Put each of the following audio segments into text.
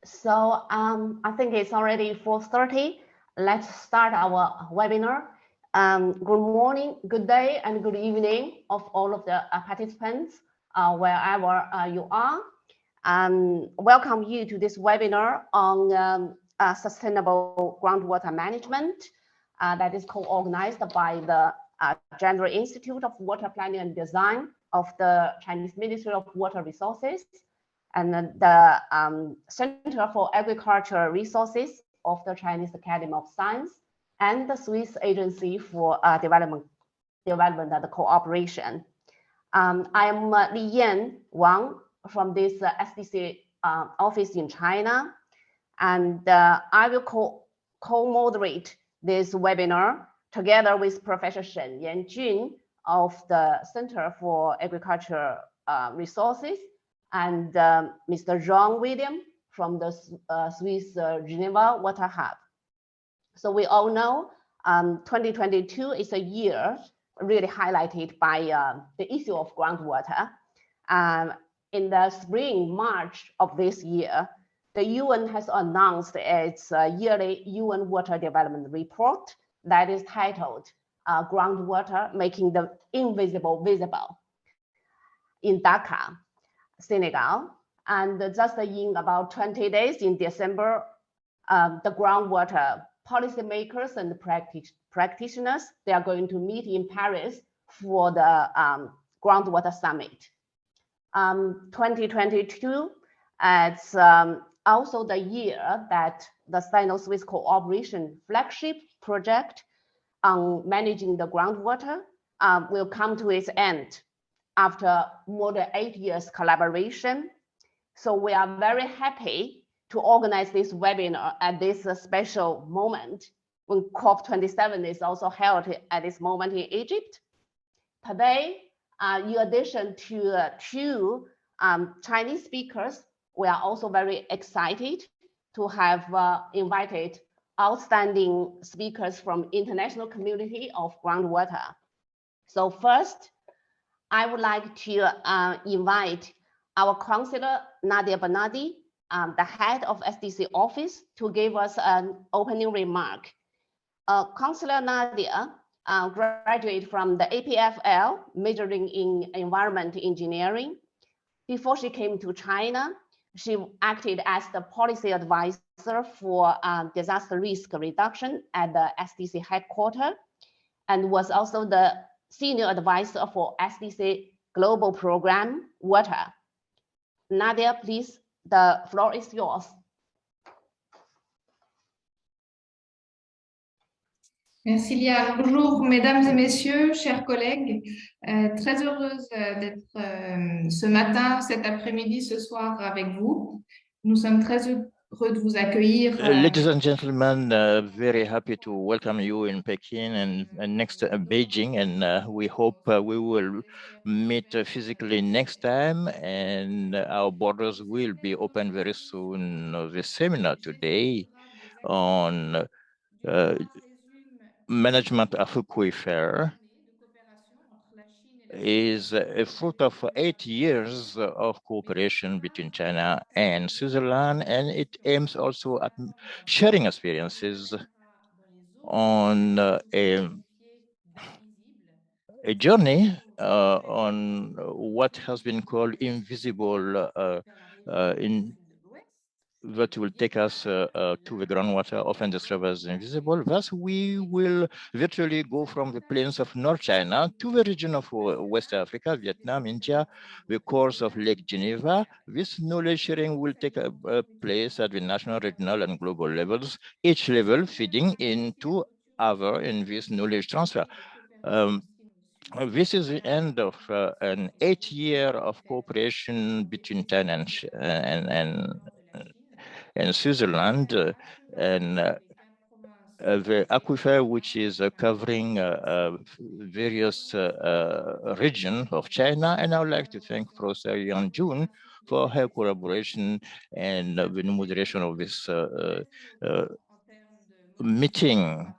So I think it's already 4:30. Let's start our webinar. Good morning, good day, and good evening of all of the participants, wherever you are. Welcome you to this webinar on sustainable groundwater management that is co-organized by the General Institute of Water Planning and Design of the Chinese Ministry of Water Resources and the Center for Agricultural Resources of the Chinese Academy of Science and the Swiss Agency for Development and Cooperation. I am Li Yan Wang from this SDC office in China, and I will co-moderate this webinar together with Professor Shen Yanjun of the Center for Agricultural Resources and Mr. Jean William from the Swiss Geneva Water Hub. So we all know 2022 is a year really highlighted by the issue of groundwater. In the spring, March of this year, the UN has announced its yearly UN Water Development Report that is titled Groundwater Making the Invisible Visible in Dakar, Senegal. And just in about 20 days in December, the groundwater policymakers and practitioners, they are going to meet in Paris for the groundwater summit. 2022, it's also the year that the Sino-Swiss cooperation flagship project on managing the groundwater will come to its end after more than 8 years collaboration. So we are very happy to organize this webinar at this special moment when COP27 is also held at this moment in Egypt. Today, in addition to two Chinese speakers, we are also very excited to have invited outstanding speakers from international community of groundwater. So first, I would like to invite our Councillor Nadia Bernardi, the head of SDC office, to give us an opening remark. Councillor Nadia graduated from the APFL, majoring in environment engineering. Before she came to China, she acted as the policy advisor for disaster risk reduction at the SDC headquarters and was also the senior advisor for SDC Global Program Water. Nadia, please, the floor is yours. Merci Lia. Bonjour mesdames et messieurs, chers collègues. Très heureuse d'être ce matin, cet après-midi, ce soir avec vous. Nous sommes très heureux de vous accueillir. Ladies and gentlemen, very happy to welcome you in Peking and next Beijing, and we hope we will meet physically next time, and our borders will be open very soon. The seminar today on management of aquifer is a fruit of 8 years of cooperation between China and Switzerland, and it aims also at sharing experiences on a journey on what has been called invisible that will take us to the groundwater, often described as invisible. Thus, we will virtually go from the plains of North China to the region of West Africa, Vietnam, India, the course of Lake Geneva. This knowledge sharing will take place at the national, regional, and global levels, each level feeding into other in this knowledge transfer. This is the end of an 8 year of cooperation between China and Switzerland, and the aquifer, which is covering various regions of China. And I would like to thank Professor Yang Jun for her collaboration and the moderation of this meeting.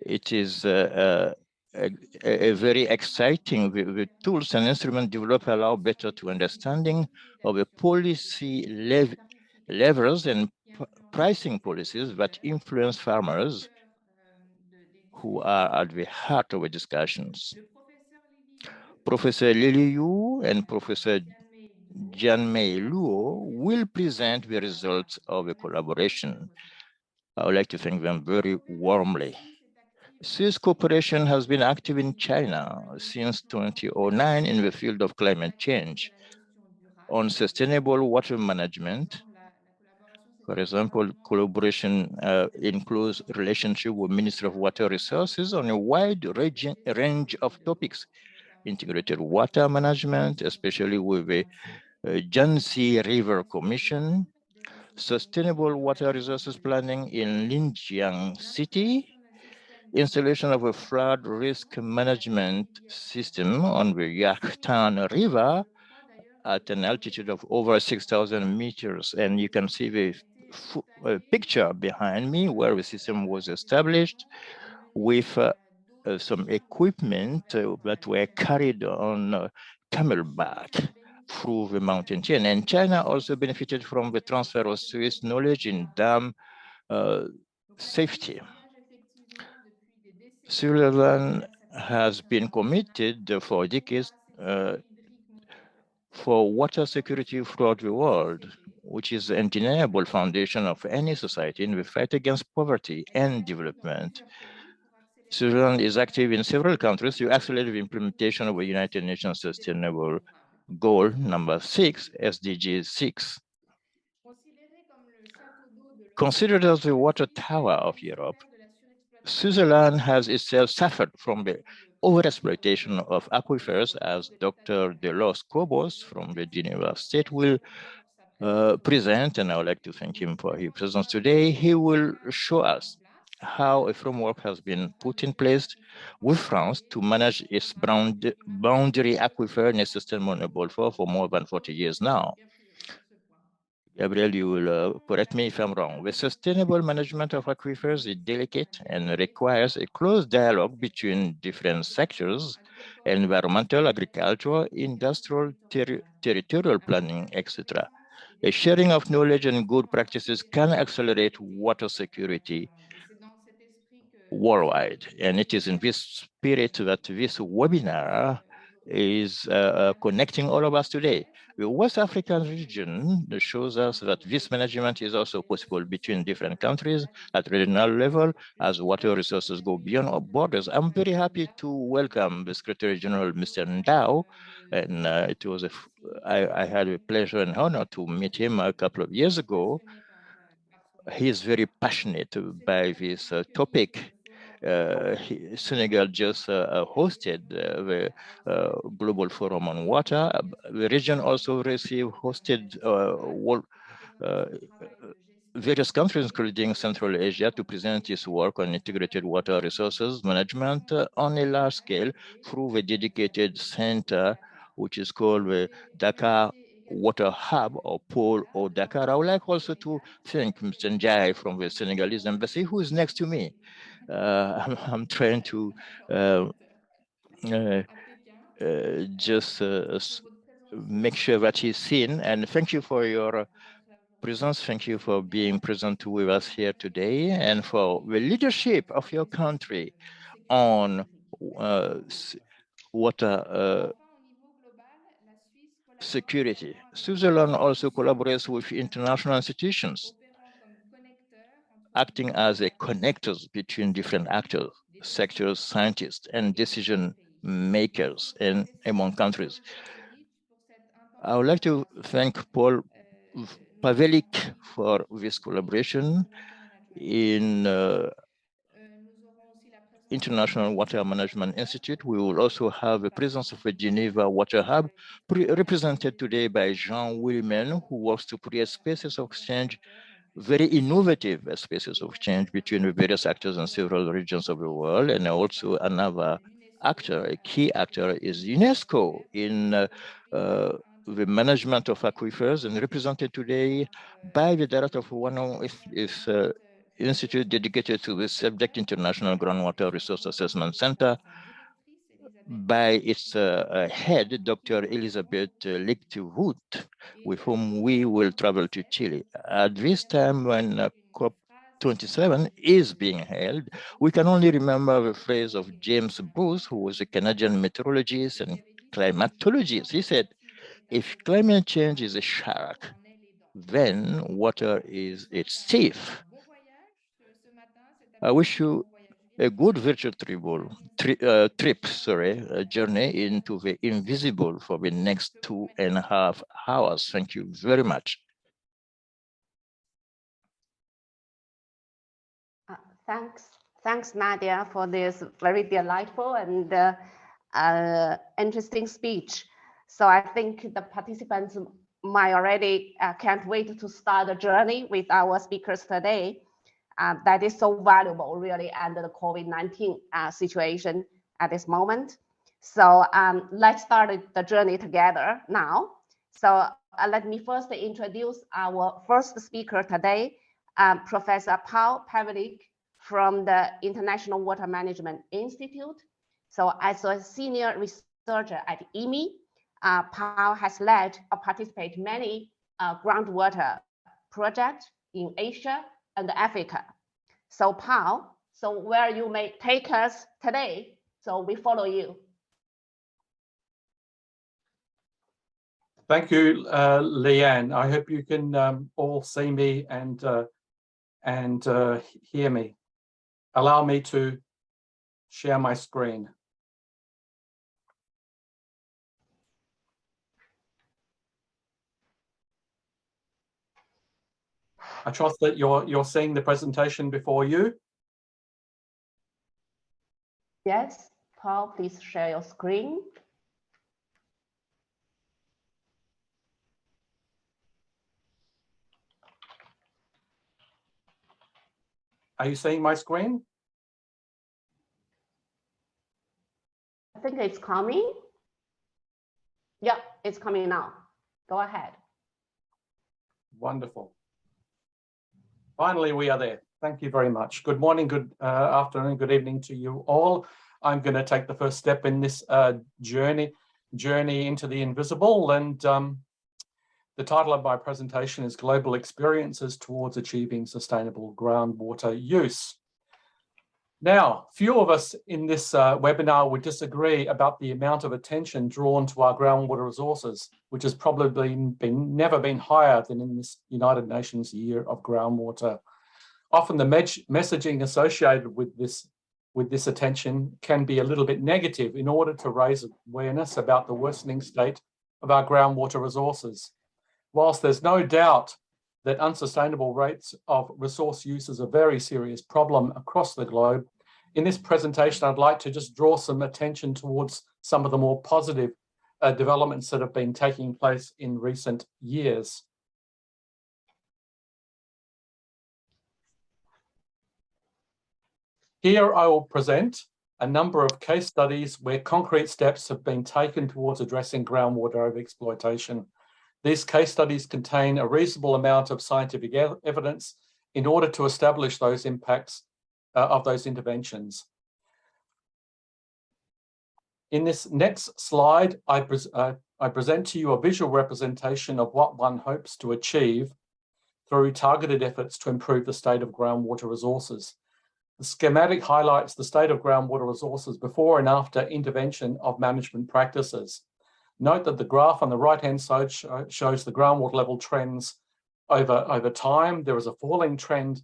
It is a very exciting. The tools and instruments developed allow better to understanding of the policy levers and pricing policies that influence farmers who are at the heart of the discussions. Professor Lili Yu and Professor Jianmei Luo will present the results of the collaboration. I would like to thank them very warmly. This cooperation has been active in China since 2009 in the field of climate change. On sustainable water management, for example, collaboration includes relationship with Ministry of Water Resources on a wide range of topics, integrated water management, especially with the Yangtze River Commission, sustainable water resources planning in Linjiang City, installation of a flood risk management system on the Yakhtan River at an altitude of over 6,000 meters. And you can see the picture behind me where the system was established with some equipment that were carried on camelback through the mountain chain. And China also benefited from the transfer of Swiss knowledge in dam safety. Switzerland has been committed for decades for water security throughout the world, which is the undeniable foundation of any society in the fight against poverty and development. Switzerland is active in several countries to accelerate the implementation of the United Nations Sustainable Goal number 6, SDG 6. Considered as the water tower of Europe, Switzerland has itself suffered from the overexploitation of aquifers, as Dr. Delos Cobos from the Geneva State will present, and I would like to thank him for his presence today. He will show us how a framework has been put in place with France to manage its boundary aquifer in a sustainable for more than 40 years now. Gabriel, you will correct me if I'm wrong. The sustainable management of aquifers is delicate and requires a close dialogue between different sectors, environmental, agricultural, industrial, territorial planning, etc. A sharing of knowledge and good practices can accelerate water security worldwide. And it is in this spirit that this webinar is connecting all of us today. The West African region shows us that this management is also possible between different countries at regional level as water resources go beyond our borders. I'm very happy to welcome the Secretary General, Mr. Ndao, and I had a pleasure and honor to meet him a couple of years ago. He is very passionate by this topic. Senegal just hosted the Global Forum on Water. The region also hosted various countries, including Central Asia, to present its work on integrated water resources management on a large scale through the dedicated center, which is called the Dakar Water Hub or Pole or Dakar. I would like also to thank Mr. Njai from the Senegalese embassy, who is next to me. I'm trying to just make sure that he's seen. And thank you for your presence. Thank you for being present with us here today and for the leadership of your country on water security. Switzerland also collaborates with international institutions, acting as a connectors between different actors, sectors, scientists, and decision makers and among countries. I would like to thank Paul Pavelik for this collaboration in International Water Management Institute. We will also have the presence of a Geneva Water Hub, represented today by Jean Willman, who works to create spaces of exchange, very innovative spaces of exchange between the various actors in several regions of the world. And also another actor, a key actor, is UNESCO in the management of aquifers, and represented today by the director of one of its institute dedicated to the subject, International Groundwater Resource Assessment Center, by its head, Dr. Elizabeth Lichtwood, with whom we will travel to Chile. At this time, when COP27 is being held, we can only remember the phrase of James Bruce, who was a Canadian meteorologist and climatologist. He said, if climate change is a shark, then water is its thief. I wish you a good virtual journey into the invisible for the next 2.5 hours. Thank you very much. Thanks, Nadia, for this very delightful and interesting speech. So I think the participants might already can't wait to start the journey with our speakers today. That is so valuable, really, under the COVID-19 situation at this moment. So let's start the journey together now. So let me first introduce our first speaker today, Professor Paul Pavlik from the International Water Management Institute. So as a senior researcher at IMI, Paul has led or participated in many groundwater projects in Asia and Africa. So Paul, so where you may take us today, so we follow you. Thank you, Leanne. I hope you can all see me and hear me. Allow me to share my screen. I trust that you're seeing the presentation before you. Yes, Paul, please share your screen. Are you seeing my screen? I think it's coming. Yeah, it's coming now. Go ahead. Wonderful. Finally, we are there. Thank you very much. Good morning, good afternoon, good evening to you all. I'm going to take the first step in this journey into the invisible, and the title of my presentation is Global Experiences Towards Achieving Sustainable Groundwater Use. Now, few of us in this webinar would disagree about the amount of attention drawn to our groundwater resources, which has probably never been higher than in this United Nations Year of Groundwater. Often the messaging associated with this attention can be a little bit negative in order to raise awareness about the worsening state of our groundwater resources. Whilst there's no doubt that unsustainable rates of resource use is a very serious problem across the globe, in this presentation, I'd like to just draw some attention towards some of the more positive developments that have been taking place in recent years. Here I will present a number of case studies where concrete steps have been taken towards addressing groundwater overexploitation. These case studies contain a reasonable amount of scientific evidence in order to establish those impacts of those interventions. In this next slide, I present to you a visual representation of what one hopes to achieve through targeted efforts to improve the state of groundwater resources. The schematic highlights the state of groundwater resources before and after intervention of management practices. Note that the graph on the right-hand side shows the groundwater level trends over time. There is a falling trend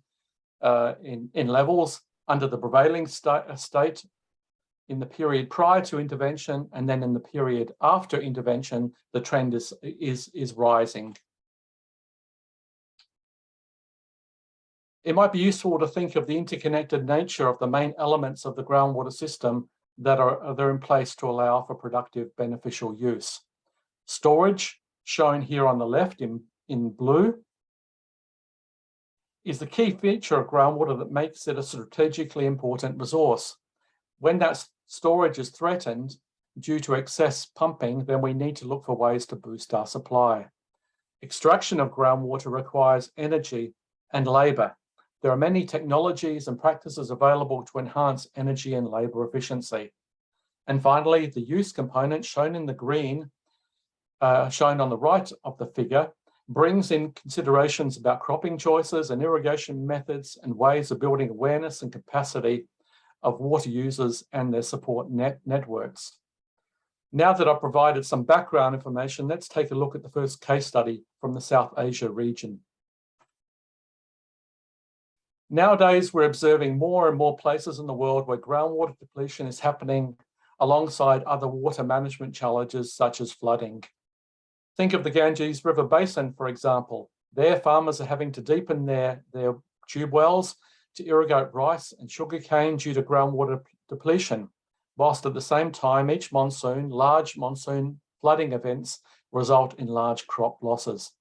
in levels under the prevailing state in the period prior to intervention, and then in the period after intervention, the trend is rising. It might be useful to think of the interconnected nature of the main elements of the groundwater system that are in place to allow for productive beneficial use. Storage, shown here on the left in blue, is the key feature of groundwater that makes it a strategically important resource. When that storage is threatened due to excess pumping, then we need to look for ways to boost our supply. Extraction of groundwater requires energy and labor. There are many technologies and practices available to enhance energy and labor efficiency. And finally, the use component shown in the green, shown on the right of the figure, brings in considerations about cropping choices and irrigation methods and ways of building awareness and capacity of water users and their support networks. Now that I've provided some background information, let's take a look at the first case study from the South Asia region. Nowadays, we're observing more and more places in the world where groundwater depletion is happening alongside other water management challenges such as flooding. Think of the Ganges River Basin, for example. There, farmers are having to deepen their tube wells to irrigate rice and sugarcane due to groundwater depletion, whilst at the same time, each monsoon, large monsoon flooding events result in large crop losses.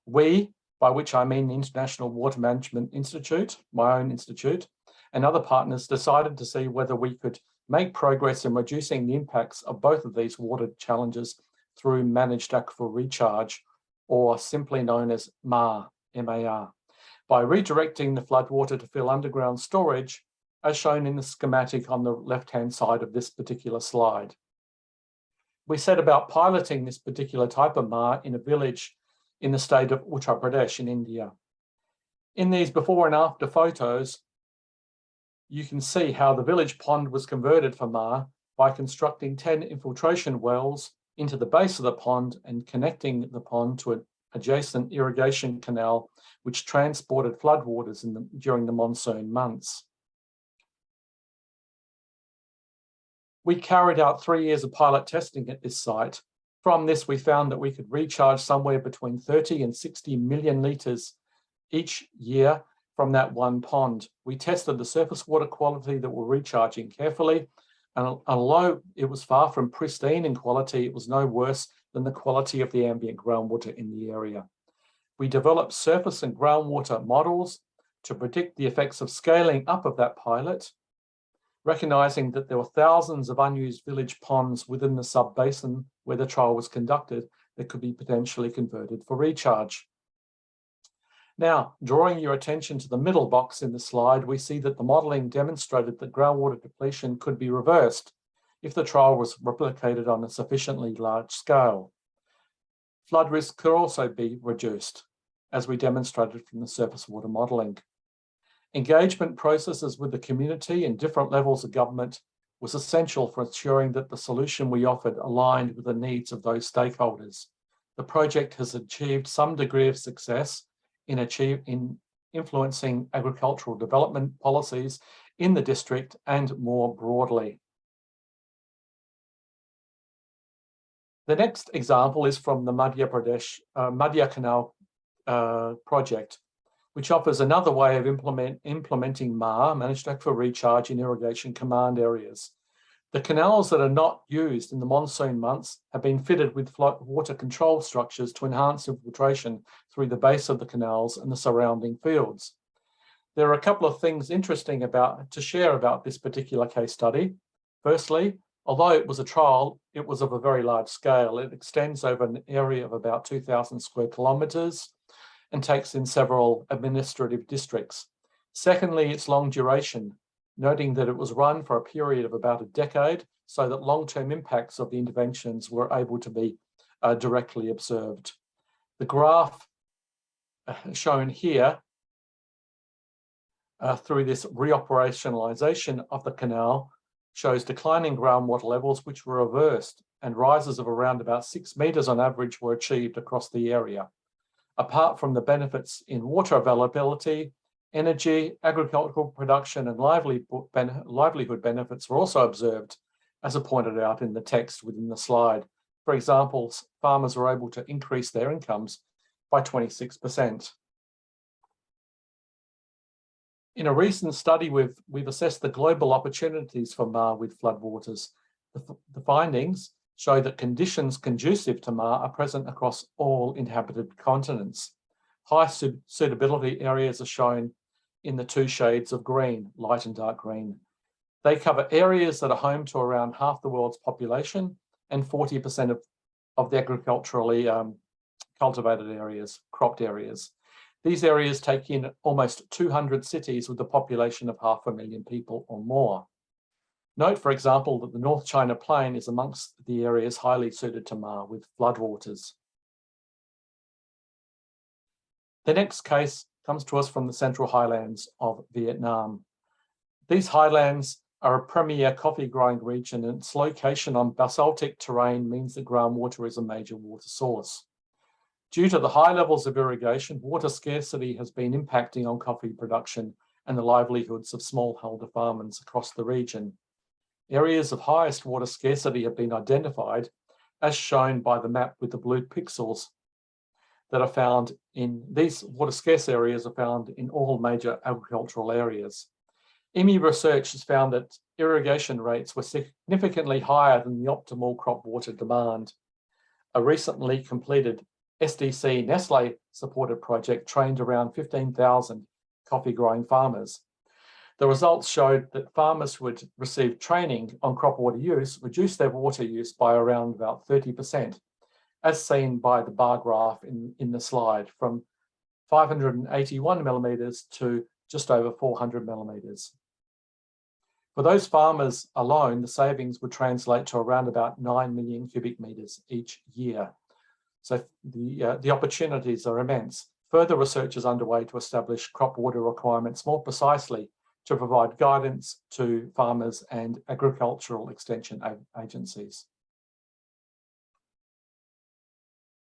We, by which I mean the International Water Management Institute, my own institute, and other partners decided to see whether we could make progress in reducing the impacts of both of these water challenges through managed aquifer recharge, or simply known as MAR, M-A-R, by redirecting the floodwater to fill underground storage, as shown in the schematic on the left-hand side of this particular slide. We set about piloting this particular type of MAR in a village in the state of Uttar Pradesh in India. In these before and after photos, you can see how the village pond was converted for MAR by constructing 10 infiltration wells into the base of the pond and connecting the pond to an adjacent irrigation canal, which transported floodwaters during the monsoon months. We carried out 3 years of pilot testing at this site. From this, we found that we could recharge somewhere between 30 and 60 million litres each year from that one pond. We tested the surface water quality that we're recharging carefully, and although it was far from pristine in quality, it was no worse than the quality of the ambient groundwater in the area. We developed surface and groundwater models to predict the effects of scaling up of that pilot, recognizing that there were thousands of unused village ponds within the sub-basin where the trial was conducted that could be potentially converted for recharge. Now, drawing your attention to the middle box in the slide, we see that the modelling demonstrated that groundwater depletion could be reversed if the trial was replicated on a sufficiently large scale. Flood risk could also be reduced, as we demonstrated from the surface water modelling. Engagement processes with the community and different levels of government was essential for ensuring that the solution we offered aligned with the needs of those stakeholders. The project has achieved some degree of success in influencing agricultural development policies in the district and more broadly. The next example is from the Madhya Canal project, which offers another way of implementing MAR, managed aquifer recharge, in irrigation command areas. The canals that are not used in the monsoon months have been fitted with water control structures to enhance infiltration through the base of the canals and the surrounding fields. There are a couple of things interesting to share about this particular case study. Firstly, although it was a trial, it was of a very large scale. It extends over an area of about 2,000 square kilometres and takes in several administrative districts. Secondly, its long duration, noting that it was run for a period of about a decade so that long-term impacts of the interventions were able to be directly observed. The graph shown here through this reoperationalization of the canal shows declining groundwater levels which were reversed, and rises of around about 6 metres on average were achieved across the area. Apart from the benefits in water availability, energy, agricultural production and livelihood benefits were also observed, as I pointed out in the text within the slide. For example, farmers were able to increase their incomes by 26%. In a recent study, we've assessed the global opportunities for MAR with floodwaters. The findings show that conditions conducive to MAR are present across all inhabited continents. High suitability areas are shown in the 2 shades of green, light and dark green. They cover areas that are home to around half the world's population and 40% of the agriculturally cultivated areas, cropped areas. These areas take in almost 200 cities with a population of 500,000 people or more. Note, for example, that the North China Plain is amongst the areas highly suited to Ma with floodwaters. The next case comes to us from the Central Highlands of Vietnam. These highlands are a premier coffee growing region, and its location on basaltic terrain means that groundwater is a major water source. Due to the high levels of irrigation, water scarcity has been impacting on coffee production and the livelihoods of smallholder farmers across the region. Areas of highest water scarcity have been identified, as shown by the map with the blue pixels that are found in these water scarce areas are found in all major agricultural areas. IMI research has found that irrigation rates were significantly higher than the optimal crop water demand. A recently completed SDC Nestle supported project trained around 15,000 coffee growing farmers. The results showed that farmers who had received training on crop water use reduced their water use by around about 30%, as seen by the bar graph in the slide, from 581 millimeters to just over 400 millimeters. For those farmers alone, the savings would translate to around about 9 million cubic meters each year. So the opportunities are immense. Further research is underway to establish crop water requirements more precisely to provide guidance to farmers and agricultural extension agencies.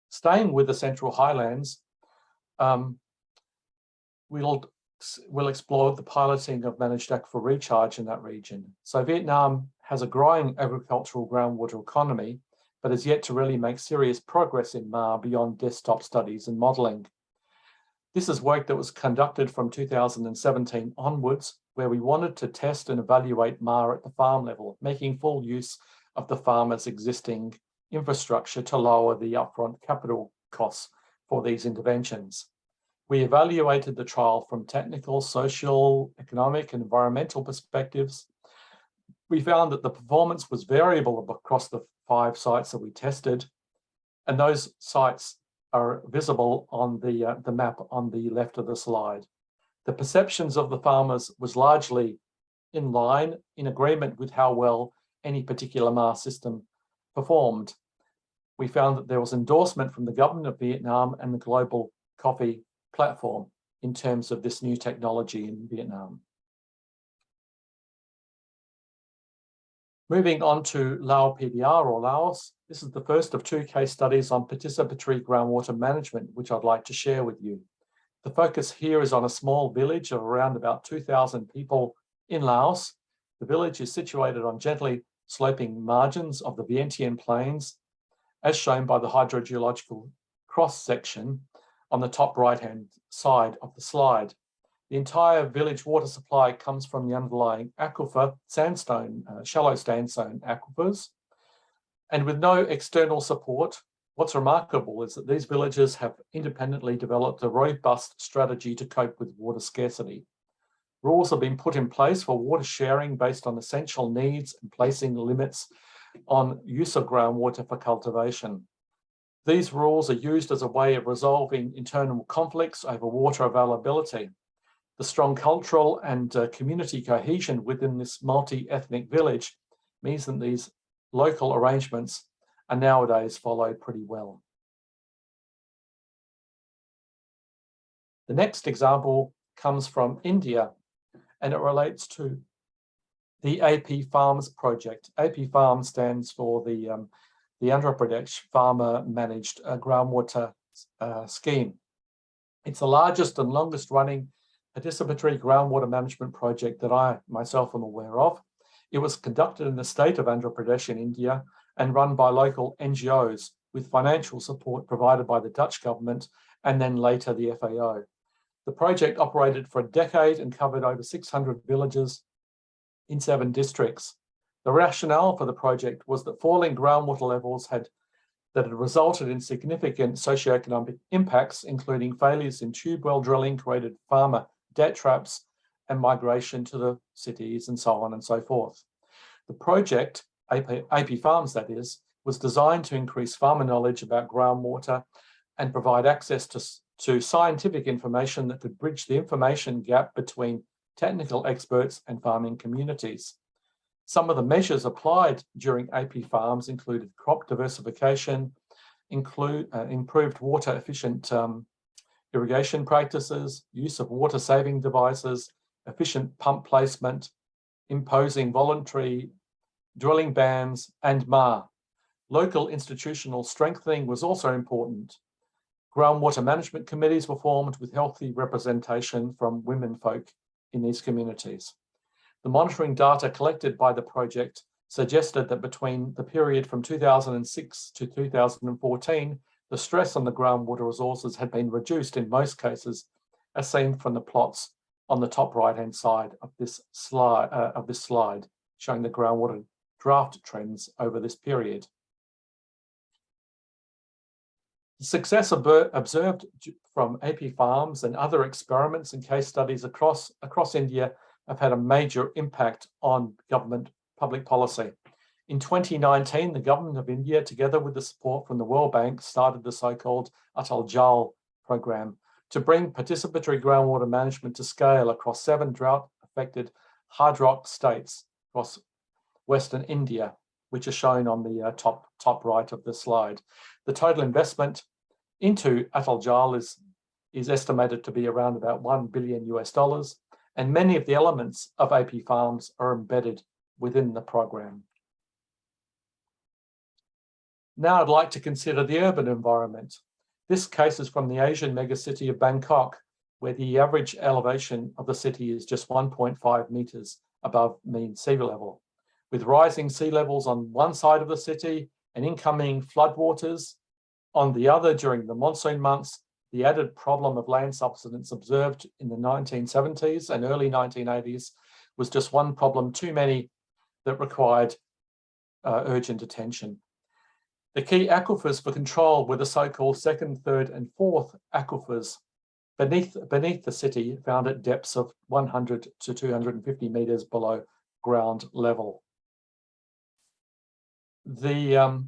Staying with the Central Highlands, we'll explore the piloting of managed aquifer recharge in that region. So Vietnam has a growing agricultural groundwater economy, but has yet to really make serious progress in Ma beyond desktop studies and modelling. This is work that was conducted from 2017 onwards, where we wanted to test and evaluate Ma at the farm level, making full use of the farmers' existing infrastructure to lower the upfront capital costs for these interventions. We evaluated the trial from technical, social, economic, and environmental perspectives. We found that the performance was variable across the 5 sites that we tested, and those sites are visible on the map on the left of the slide. The perceptions of the farmers was largely in line, in agreement with how well any particular Ma system performed. We found that there was endorsement from the government of Vietnam and the global coffee platform in terms of this new technology in Vietnam. Moving on to Lao PDR or Laos, this is the first of 2 case studies on participatory groundwater management, which I'd like to share with you. The focus here is on a small village of around about 2,000 people in Laos. The village is situated on gently sloping margins of the Vientiane Plains, as shown by the hydrogeological cross-section on the top right-hand side of the slide. The entire village water supply comes from the underlying aquifer, sandstone, shallow sandstone aquifers. And with no external support, what's remarkable is that these villages have independently developed a robust strategy to cope with water scarcity. Rules have been put in place for water sharing based on essential needs and placing limits on use of groundwater for cultivation. These rules are used as a way of resolving internal conflicts over water availability. The strong cultural and community cohesion within this multi-ethnic village means that these local arrangements are nowadays followed pretty well. The next example comes from India, and it relates to the AP Farms project. AP Farms stands for the Andhra Pradesh Farmer Managed Groundwater Scheme. It's the largest and longest running participatory groundwater management project that I myself am aware of. It was conducted in the state of Andhra Pradesh in India and run by local NGOs with financial support provided by the Dutch government and then later the FAO. The project operated for a decade and covered over 600 villages in 7 districts. The rationale for the project was that falling groundwater levels had resulted in significant socioeconomic impacts, including failures in tube well drilling, created farmer debt traps, and migration to the cities, and so on and so forth. The project, AP Farms that is, was designed to increase farmer knowledge about groundwater and provide access to scientific information that could bridge the information gap between technical experts and farming communities. Some of the measures applied during AP farms included crop diversification, improved water efficient irrigation practices, use of water saving devices, efficient pump placement, imposing voluntary drilling bans, and more. Local institutional strengthening was also important. Groundwater management committees were formed with healthy representation from women folk in these communities. The monitoring data collected by the project suggested that between the period from 2006 to 2014, the stress on the groundwater resources had been reduced in most cases, as seen from the plots on the top right-hand side of this slide, showing the groundwater draft trends over this period. The success observed from AP farms and other experiments and case studies across India have had a major impact on government public policy. In 2019, the government of India, together with the support from the World Bank, started the so-called Atal Jal program to bring participatory groundwater management to scale across 7 drought-affected hard rock states across Western India, which are shown on the top right of the slide. The total investment into Atal Jal is estimated to be around about $1 billion US, and many of the elements of AP farms are embedded within the program. Now I'd like to consider the urban environment. This case is from the Asian megacity of Bangkok, where the average elevation of the city is just 1.5 meters above mean sea level. With rising sea levels on one side of the city and incoming floodwaters on the other during the monsoon months, the added problem of land subsidence observed in the 1970s and early 1980s was just one problem too many that required urgent attention. The key aquifers for control were the so-called 2nd, 3rd, and 4th aquifers beneath the city, found at depths of 100 to 250 meters below ground level. The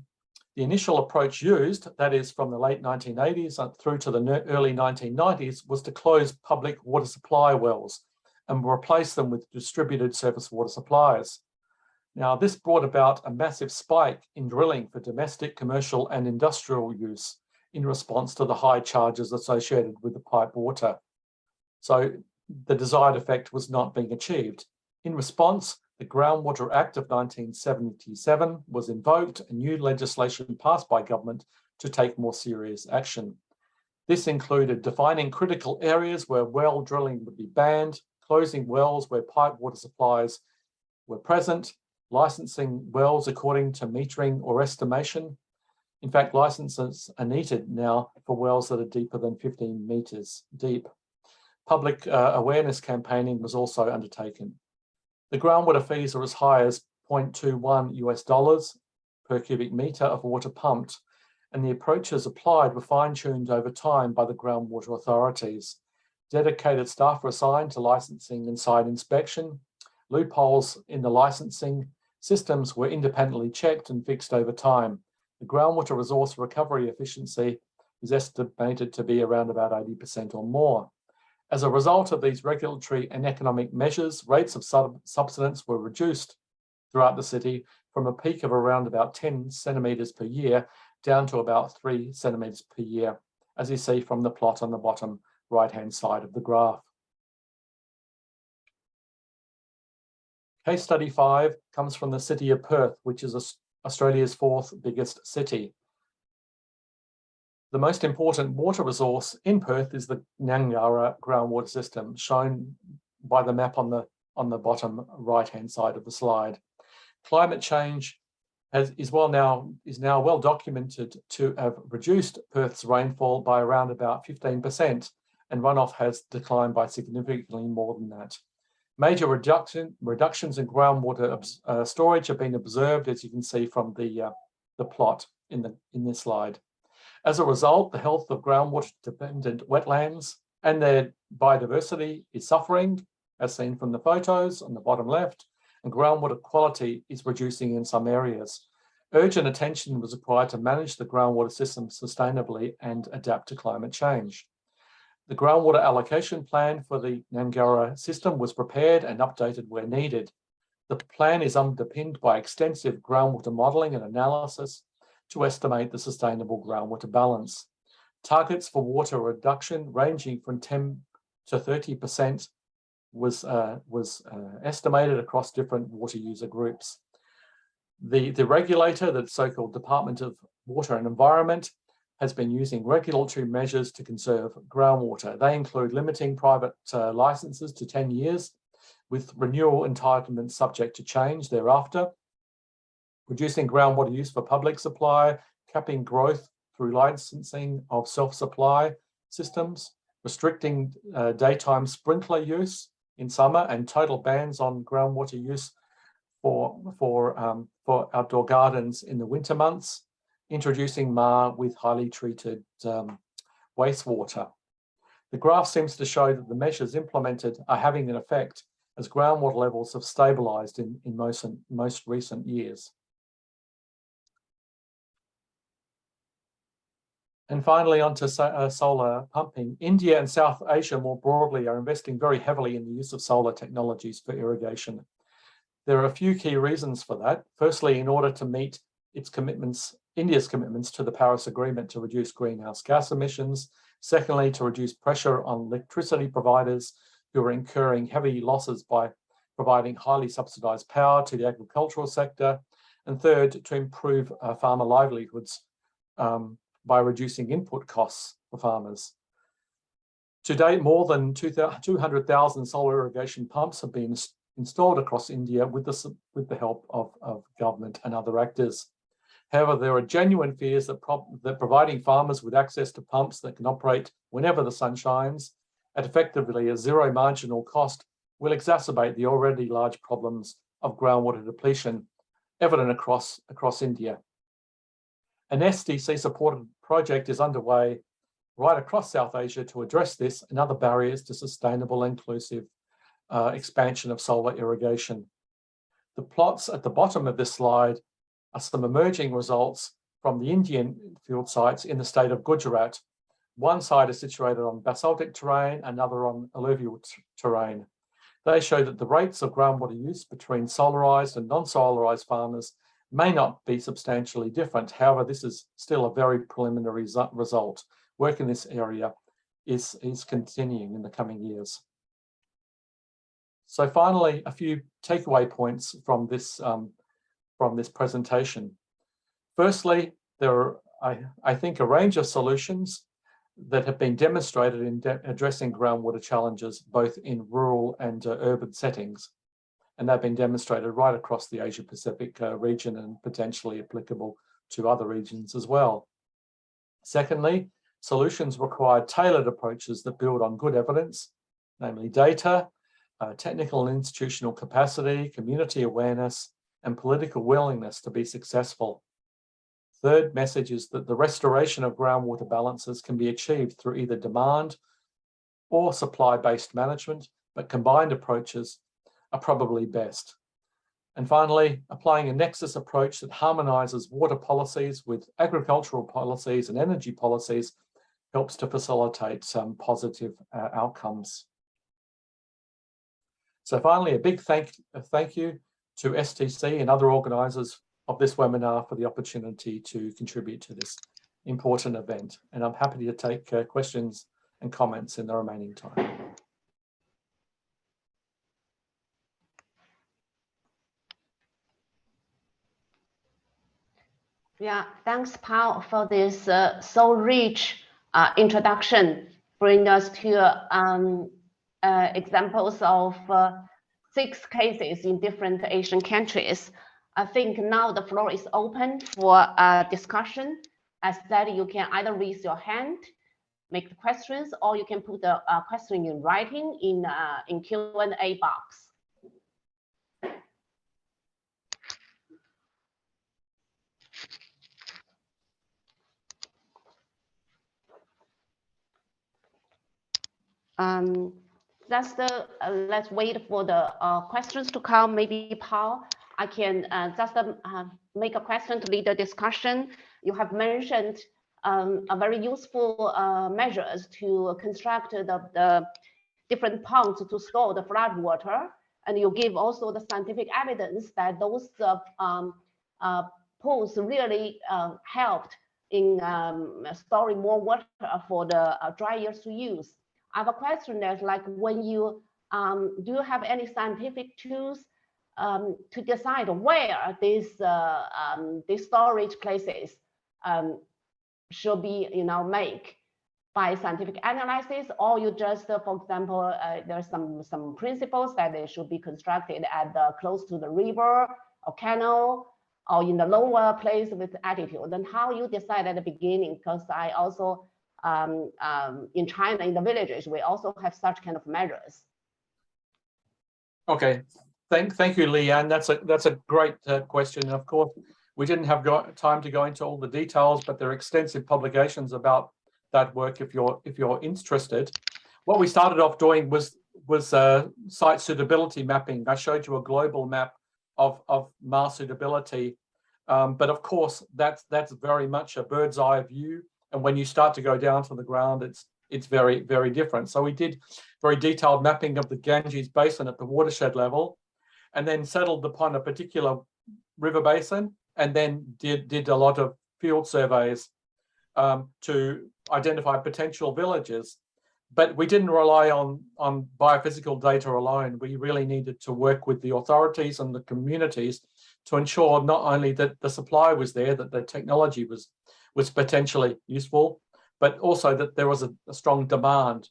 initial approach used, that is from the late 1980s through to the early 1990s, was to close public water supply wells and replace them with distributed surface water supplies. Now, this brought about a massive spike in drilling for domestic, commercial, and industrial use in response to the high charges associated with the pipe water. So the desired effect was not being achieved. In response, the Groundwater Act of 1977 was invoked and new legislation passed by government to take more serious action. This included defining critical areas where well drilling would be banned, closing wells where pipe water supplies were present, licensing wells according to metering or estimation. In fact, licenses are needed now for wells that are deeper than 15 meters deep. Public awareness campaigning was also undertaken. The groundwater fees are as high as $0.21 US per cubic meter of water pumped, and the approaches applied were fine-tuned over time by the groundwater authorities. Dedicated staff were assigned to licensing and site inspection. Loopholes in the licensing systems were independently checked and fixed over time. The groundwater resource recovery efficiency is estimated to be around about 80% or more. As a result of these regulatory and economic measures, rates of subsidence were reduced throughout the city from a peak of around about 10 centimetres per year down to about 3 centimetres per year, as you see from the plot on the bottom right-hand side of the graph. Case study 5 comes from the city of Perth, which is Australia's 4th biggest city. The most important water resource in Perth is the Gnangara groundwater system, shown by the map on the bottom right-hand side of the slide. Climate change is now well documented to have reduced Perth's rainfall by around about 15%, and runoff has declined by significantly more than that. Major reductions in groundwater storage have been observed, as you can see from the plot in this slide. As a result, the health of groundwater-dependent wetlands and their biodiversity is suffering, as seen from the photos on the bottom left, and groundwater quality is reducing in some areas. Urgent attention was required to manage the groundwater system sustainably and adapt to climate change. The groundwater allocation plan for the Gnangara system was prepared and updated where needed. The plan is underpinned by extensive groundwater modelling and analysis to estimate the sustainable groundwater balance. Targets for water reduction ranging from 10 to 30% was estimated across different water user groups. The regulator, the so-called Department of Water and Environment, has been using regulatory measures to conserve groundwater. They include limiting private licenses to 10 years, with renewal entitlements subject to change thereafter, reducing groundwater use for public supply, capping growth through licensing of self-supply systems, restricting daytime sprinkler use in summer, and total bans on groundwater use for outdoor gardens in the winter months, introducing MAR with highly treated wastewater. The graph seems to show that the measures implemented are having an effect as groundwater levels have stabilised in most recent years. And finally, onto solar pumping. India and South Asia more broadly are investing very heavily in the use of solar technologies for irrigation. There are a few key reasons for that. Firstly, in order to meet its commitments, India's commitments to the Paris Agreement to reduce greenhouse gas emissions. Secondly, to reduce pressure on electricity providers who are incurring heavy losses by providing highly subsidised power to the agricultural sector. And third, to improve farmer livelihoods by reducing input costs for farmers. To date, more than 200,000 solar irrigation pumps have been installed across India with the help of government and other actors. However, there are genuine fears that providing farmers with access to pumps that can operate whenever the sun shines at effectively a zero marginal cost will exacerbate the already large problems of groundwater depletion evident across India. An SDC-supported project is underway right across South Asia to address this and other barriers to sustainable, inclusive expansion of solar irrigation. The plots at the bottom of this slide are some emerging results from the Indian field sites in the state of Gujarat. One site is situated on basaltic terrain, another on alluvial terrain. They show that the rates of groundwater use between solarized and non-solarized farmers may not be substantially different. However, this is still a very preliminary result. Work in this area is continuing in the coming years. So finally, a few takeaway points from this presentation. Firstly, there are, I think, a range of solutions that have been demonstrated in addressing groundwater challenges, both in rural and urban settings. And they've been demonstrated right across the Asia-Pacific region and potentially applicable to other regions as well. Secondly, solutions require tailored approaches that build on good evidence, namely data, technical and institutional capacity, community awareness, and political willingness to be successful. Third message is that the restoration of groundwater balances can be achieved through either demand or supply-based management, but combined approaches are probably best. And finally, applying a nexus approach that harmonizes water policies with agricultural policies and energy policies helps to facilitate some positive outcomes. So finally, a big thank you to STC and other organisers of this webinar for the opportunity to contribute to this important event. And I'm happy to take questions and comments in the remaining time. Yeah, thanks, Paul, for this so rich introduction, bring us to examples of 6 cases in different Asian countries. I think now the floor is open for discussion. As said, you can either raise your hand, make the questions, or you can put the question in writing in Q&A box. Let's wait for the questions to come. Maybe Paul, I can just make a question to lead the discussion. You have mentioned a very useful measures to construct the different ponds to store the flood water. and you give also the scientific evidence that those pools really helped in storing more water for the dry years to use. I have a question that's like, when you do you have any scientific tools to decide where these storage places should be, make by scientific analysis, or you just, for example, there's some principles that they should be constructed at close to the river or canal, or in the lower place with altitude? Then how you decide at the beginning? Because I also in China, in the villages, we also have such kind of measures. Okay, thank you, Leanne. That's a great question. Of course, we didn't have time to go into all the details, but there are extensive publications about that work if you're interested. What we started off doing was site suitability mapping. I showed you a global map of Mars suitability, but of course that's very much a bird's eye view, and when you start to go down to the ground, it's very, very different. So we did very detailed mapping of the Ganges basin at the watershed level, and then settled upon a particular river basin, and then did a lot of field surveys to identify potential villages. But we didn't rely on biophysical data alone. We really needed to work with the authorities and the communities to ensure not only that the supply was there, that the technology was potentially useful, but also that there was a strong demand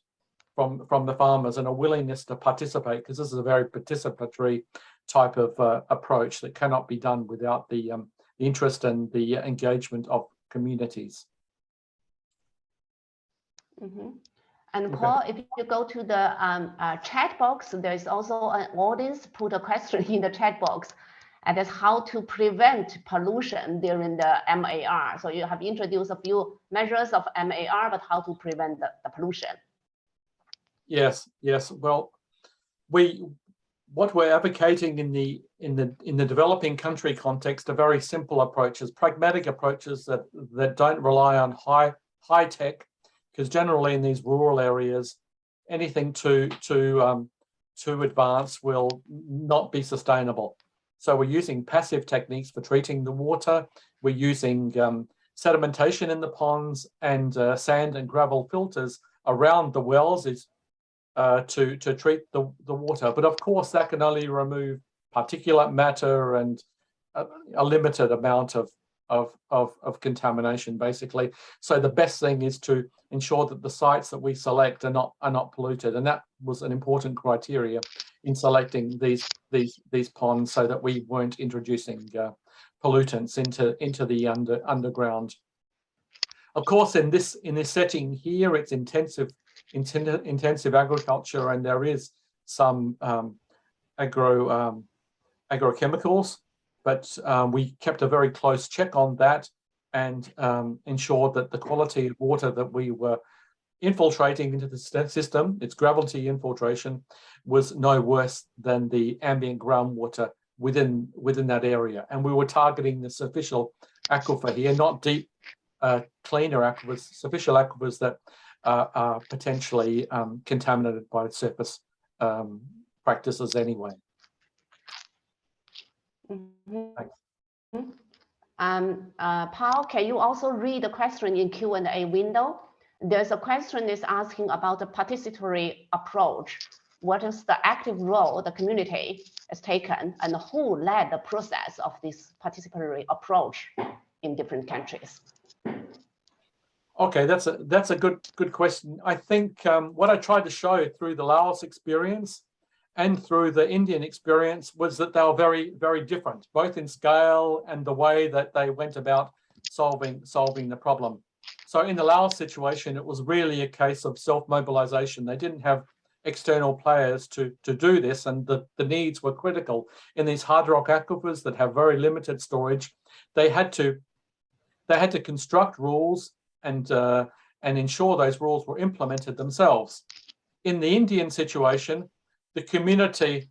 from the farmers and a willingness to participate, because this is a very participatory type of approach that cannot be done without the interest and the engagement of communities. Mm-hmm. And Paul, if you go to the chat box, there is also an audience put a question in the chat box, and that's how to prevent pollution during the MAR. So you have introduced a few measures of MAR, but how to prevent the pollution? Yes. Well, what we're advocating in the developing country context are very simple approaches, pragmatic approaches that don't rely on high tech, because generally in these rural areas, anything too advanced will not be sustainable. So we're using passive techniques for treating the water. We're using sedimentation in the ponds and sand and gravel filters around the wells to treat the water. But of course, that can only remove particulate matter and a limited amount of contamination, basically. So the best thing is to ensure that the sites that we select are not polluted, and that was an important criteria in selecting these ponds, so that we weren't introducing pollutants into the underground. Of course, in this setting here, it's intensive agriculture, and there is some agrochemicals, but we kept a very close check on that and ensured that the quality of water that we were infiltrating into the system, its gravity infiltration, was no worse than the ambient groundwater within that area. And we were targeting the superficial aquifer here, not deep, cleaner aquifers, superficial aquifers that are potentially contaminated by surface practices anyway. Mm-hmm. Paul, can you also read the question in Q&A window? There's a question that's asking about the participatory approach. What is the active role the community has taken, and who led the process of this participatory approach in different countries? Okay, that's a good question. I think what I tried to show through the Laos experience and through the Indian experience was that they were very, very different, both in scale and the way that they went about solving the problem. So in the Laos situation, it was really a case of self-mobilization. They didn't have external players to do this, and the needs were critical. In these hard rock aquifers that have very limited storage, they had to construct rules and ensure those rules were implemented themselves. In the Indian situation, the community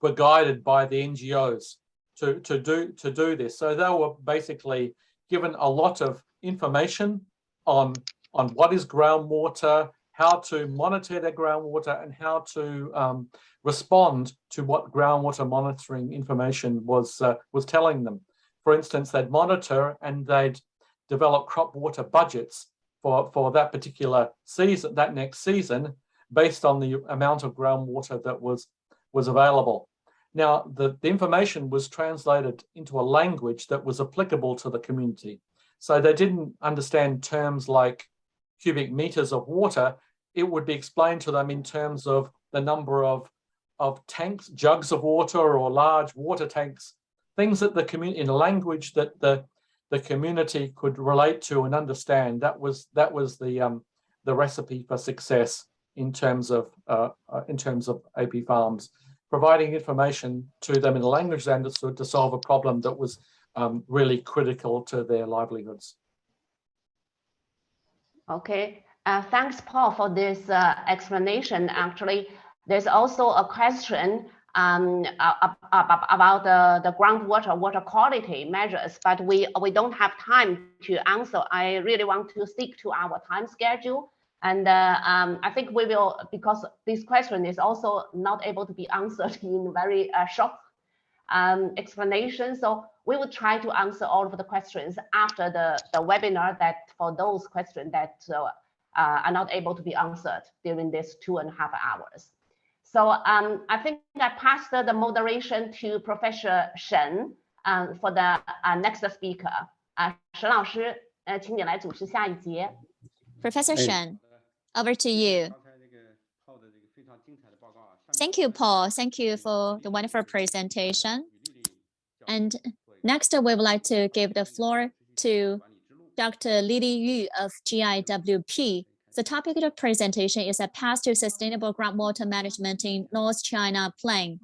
were guided by the NGOs to do this. So they were basically given a lot of information on what is groundwater, how to monitor their groundwater and how to respond to what groundwater monitoring information was telling them. For instance, they'd monitor and they'd develop crop water budgets for that particular season, that next season, based on the amount of groundwater that was available. Now, the information was translated into a language that was applicable to the community. So they didn't understand terms like cubic meters of water. It would be explained to them in terms of the number of tanks, jugs of water or large water tanks, things that the community, in a language that the community could relate to and understand. That was the recipe for success in terms of AP farms, providing information to them in a language they understood to solve a problem that was really critical to their livelihoods. Okay, thanks, Paul, for this explanation. Actually, there's also a question about the groundwater water quality measures, but we don't have time to answer. I really want to stick to our time schedule. And I think we will, because this question is also not able to be answered in very short explanation. So we will try to answer all of the questions after the webinar, that for those questions that are not able to be answered during this 2.5 hours. So I think I passed the moderation to Professor Shen for the next speaker. 沈老师，请你来主持下一节。Professor Shen, over to you. Thank you, Paul. Thank you for the wonderful presentation. And next, we would like to give the floor to Dr. Lili Yu of GIWP. The topic of the presentation is a path to sustainable groundwater management in North China Plain.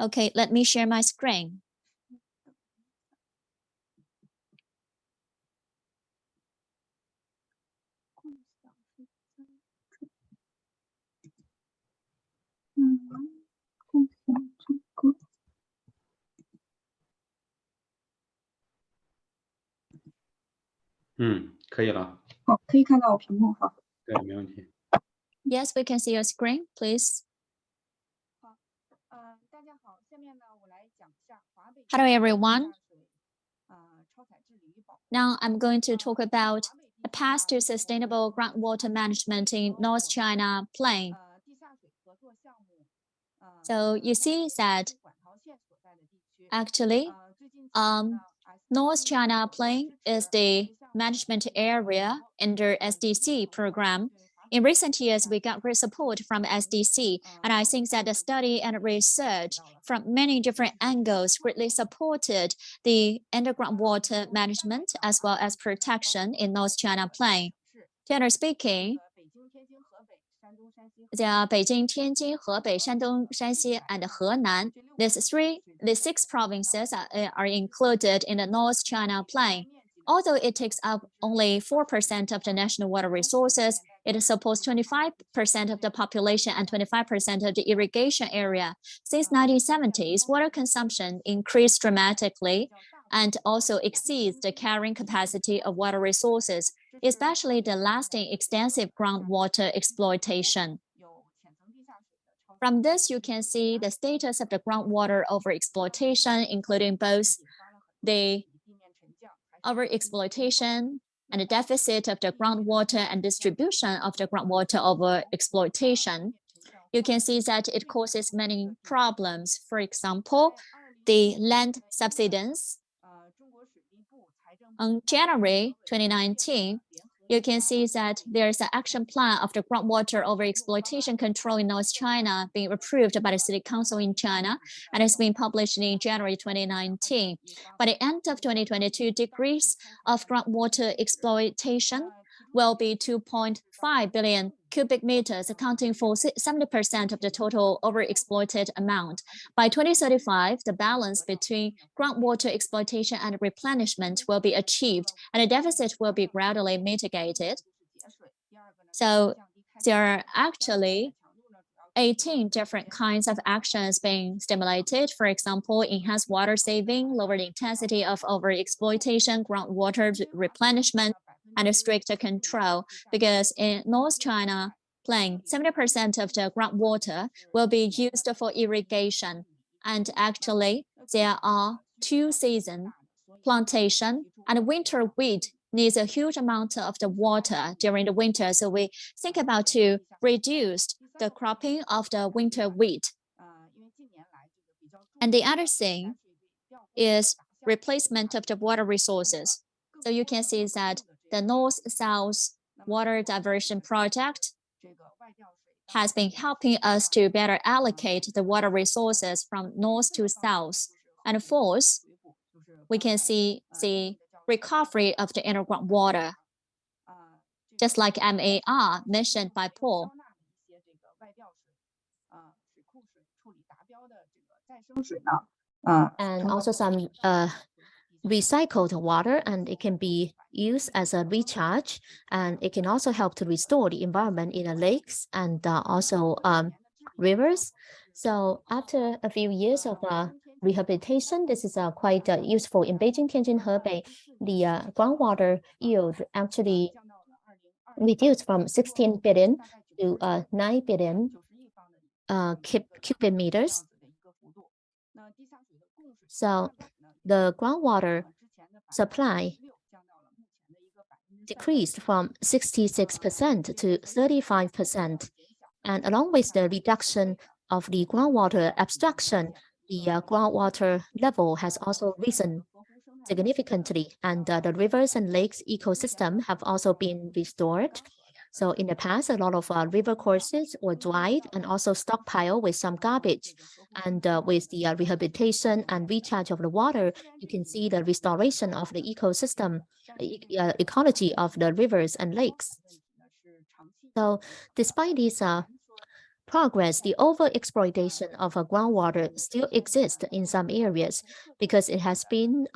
Okay, let me share my screen. Yes, we can see your screen, please. Hello, everyone. Now I'm going to talk about a path to sustainable groundwater management in North China Plain. So you see that actually North China Plain is the management area under SDC program. In recent years, we got great support from SDC, and I think that the study and research from many different angles greatly supported the underground water management as well as protection in North China Plain. Generally speaking, there are Beijing, Tianjin, Hebei, Shandong, Shanxi, and Henan. These 6 provinces are included in the North China Plain. Although it takes up only 4% of the national water resources, it supports 25% of the population and 25% of the irrigation area. Since 1970s, water consumption increased dramatically and also exceeds the carrying capacity of water resources, especially the lasting extensive groundwater exploitation. From this, you can see the status of the groundwater overexploitation, including both the overexploitation and the deficit of the groundwater and distribution of the groundwater overexploitation. You can see that it causes many problems. For example, the land subsidence. On January 2019, you can see that there is an action plan of the groundwater overexploitation control in North China being approved by the City Council in China, and it's been published in January 2019. By the end of 2022, degrees of groundwater exploitation will be 2.5 billion cubic meters, accounting for 70% of the total overexploited amount. By 2035, the balance between groundwater exploitation and replenishment will be achieved, and the deficit will be gradually mitigated. So there are actually 18 different kinds of actions being stimulated. For example, enhanced water saving, lower the intensity of overexploitation, groundwater replenishment, and a stricter control, because in North China plain, 70% of the groundwater will be used for irrigation. And actually, there are 2 seasons, plantation and winter wheat needs a huge amount of the water during the winter. So we think about to reduce the cropping of the winter wheat. And the other thing is replacement of the water resources. So you can see that the North-South water diversion project has been helping us to better allocate the water resources from north to south. And fourth, we can see the recovery of the underground water, just like MAR mentioned by Paul. And also some recycled water, and it can be used as a recharge, and it can also help to restore the environment in the lakes and also rivers. So after a few years of rehabilitation, this is quite useful. In Beijing, Tianjin, Hebei, the groundwater yield actually reduced from 16 billion to 9 billion cubic meters. So the groundwater supply decreased from 66% to 35%. And along with the reduction of the groundwater abstraction, the groundwater level has also risen significantly, and the rivers and lakes ecosystem have also been restored. So in the past, a lot of river courses were dried and also stockpiled with some garbage. And with the rehabilitation and recharge of the water, you can see the restoration of the ecosystem, ecology of the rivers and lakes. So despite this progress, the overexploitation of groundwater still exists in some areas because it has been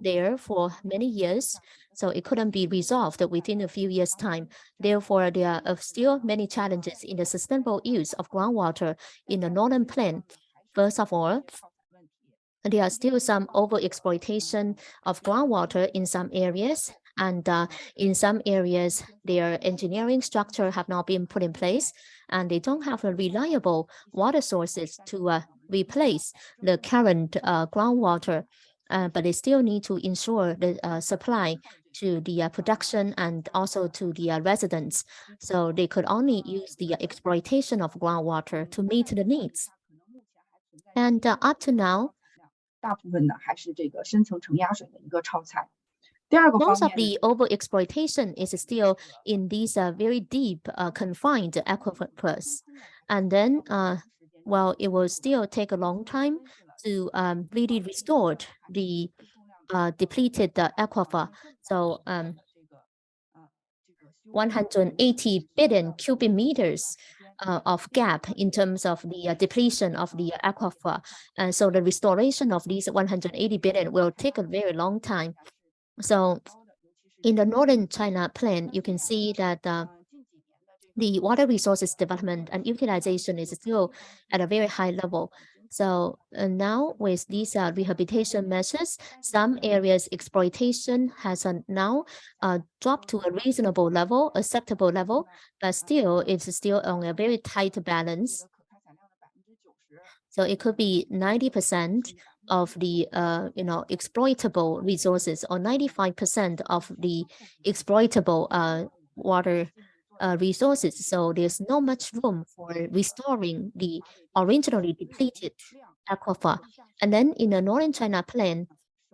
there for many years, so it couldn't be resolved within a few years' time. Therefore, there are still many challenges in the sustainable use of groundwater in the northern plain. First of all, there are still some overexploitation of groundwater in some areas, and in some areas, their engineering structure have not been put in place, and they don't have a reliable water sources to replace the current groundwater. But they still need to ensure the supply to the production and also to the residents. So they could only use the exploitation of groundwater to meet the needs. And up to now, most of the overexploitation is still in these very deep, confined aquifers. And then, well, it will still take a long time to really restore the depleted aquifer. So 180 billion cubic meters of gap in terms of the depletion of the aquifer. And so the restoration of these 180 billion will take a very long time. So in the northern China plain, you can see that the water resources development and utilization is still at a very high level. So now with these rehabilitation measures, some areas exploitation has now dropped to a reasonable level, acceptable level, but still it's still on a very tight balance. So it could be 90% of the exploitable resources, or 95% of the exploitable water resources. So there's not much room for restoring the originally depleted aquifer. And then in the northern China plain,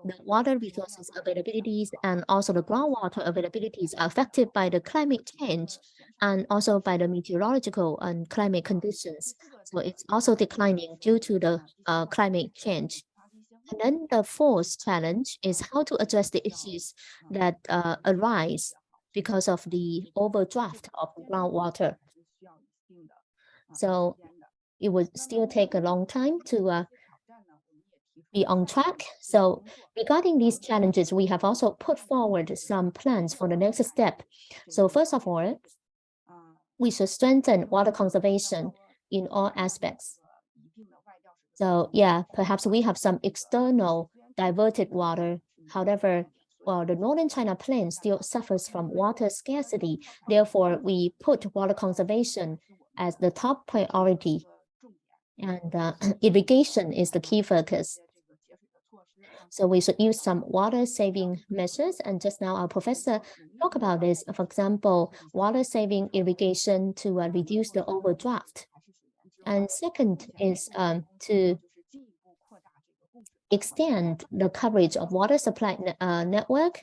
the water resources availabilities and also the groundwater availabilities are affected by the climate change and also by the meteorological and climate conditions. So it's also declining due to the climate change. And then the fourth challenge is how to address the issues that arise because of the overdraft of groundwater. So it would still take a long time to be on track. So regarding these challenges, we have also put forward some plans for the next step. So first of all, we should strengthen water conservation in all aspects. So yeah, perhaps we have some external diverted water. However, well, the northern China plain still suffers from water scarcity. Therefore, we put water conservation as the top priority, and irrigation is the key focus. So we should use some water saving measures. And just now our professor talked about this. For example, water saving irrigation to reduce the overdraft. And second is to extend the coverage of water supply network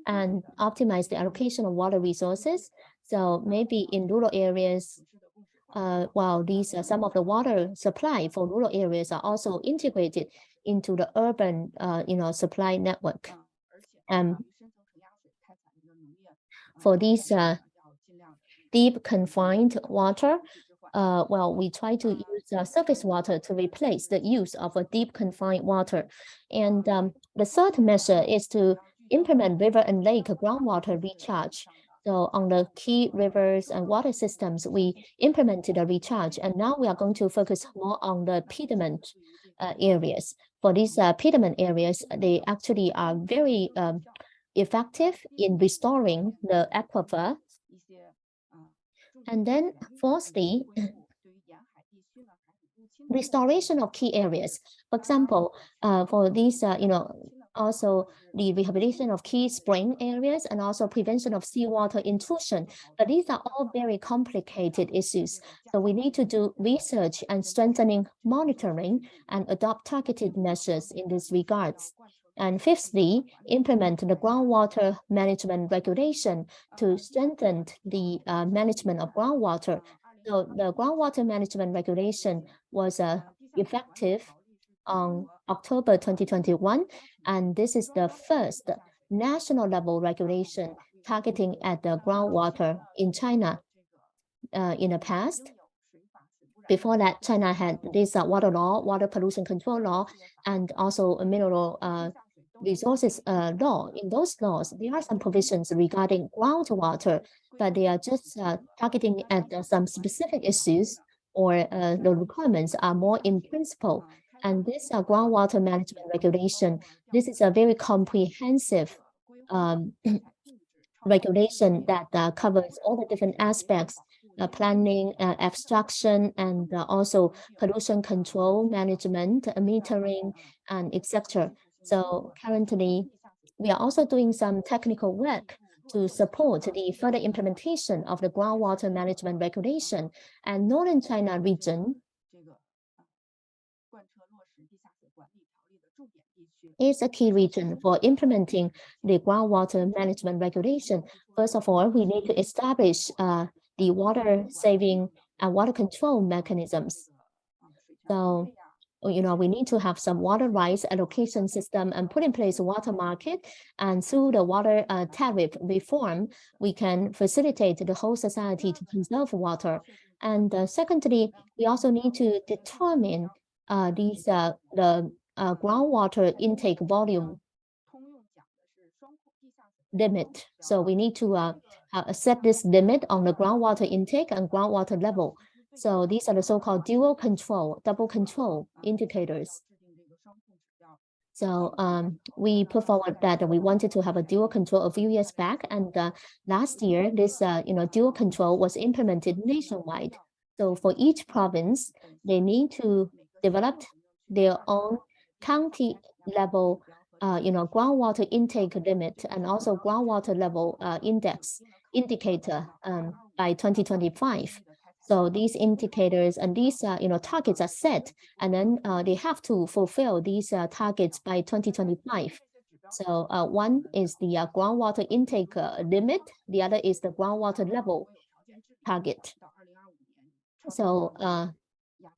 and optimize the allocation of water resources. So maybe in rural areas, while these some of the water supply for rural areas are also integrated into the urban supply network. For these deep confined water, well, we try to use surface water to replace the use of a deep confined water. And the third measure is to implement river and lake groundwater recharge. So on the key rivers and water systems, we implemented a recharge, and now we are going to focus more on the pediment areas. For these pediment areas, they actually are very effective in restoring the aquifer. And then fourthly, restoration of key areas. For example, for these, also the rehabilitation of key spring areas and also prevention of seawater intrusion. But these are all very complicated issues. So we need to do research and strengthening monitoring and adopt targeted measures in these regards. And fifthly, implement the groundwater management regulation to strengthen the management of groundwater. So the groundwater management regulation was effective on October 2021, and this is the first national level regulation targeting at the groundwater in China. In the past, before that, China had this water law, water pollution control law, and also a mineral resources law. In those laws, there are some provisions regarding groundwater, but they are just targeting at some specific issues, or the requirements are more in principle. And this groundwater management regulation, this is a very comprehensive regulation that covers all the different aspects, planning, abstraction, and also pollution control, management, metering, and etc. So currently, we are also doing some technical work to support the further implementation of the groundwater management regulation. And Northern China region is a key region for implementing the groundwater management regulation. First of all, we need to establish the water saving and water control mechanisms. So, we need to have some water rights allocation system and put in place a water market. And through the water tariff reform, we can facilitate the whole society to conserve water. And secondly, we also need to determine the groundwater intake volume limit. So we need to set this limit on the groundwater intake and groundwater level. So these are the so-called dual control, double control indicators. So we put forward that we wanted to have a dual control a few years back, and last year this dual control was implemented nationwide. So for each province, they need to develop their own county level groundwater intake limit and also groundwater level indicator by 2025. So these indicators and these targets are set, and then they have to fulfill these targets by 2025. So one is the groundwater intake limit, the other is the groundwater level target. So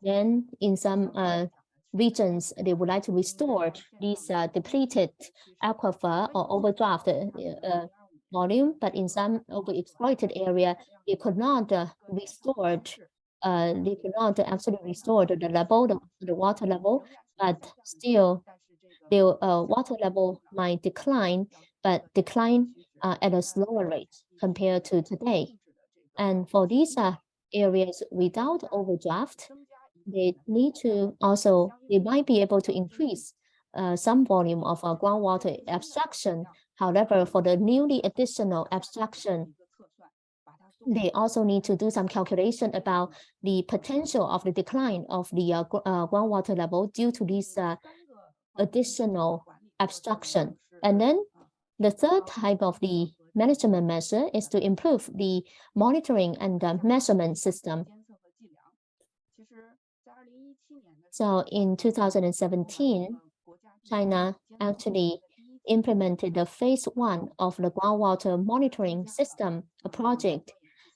then in some regions, they would like to restore these depleted aquifer or overdraft volume, but in some overexploited area, they could not restore. They could not actually restore the level, the water level, but still, the water level might decline, but decline at a slower rate compared to today. And for these areas without overdraft, they need to also, they might be able to increase some volume of groundwater abstraction However, for the newly additional abstraction, they also need to do some calculation about the potential of the decline of the groundwater level due to this additional abstraction. And then the third type of the management measure is to improve the monitoring and measurement system. So in 2017, China actually implemented the phase 1 of the groundwater monitoring system, a project.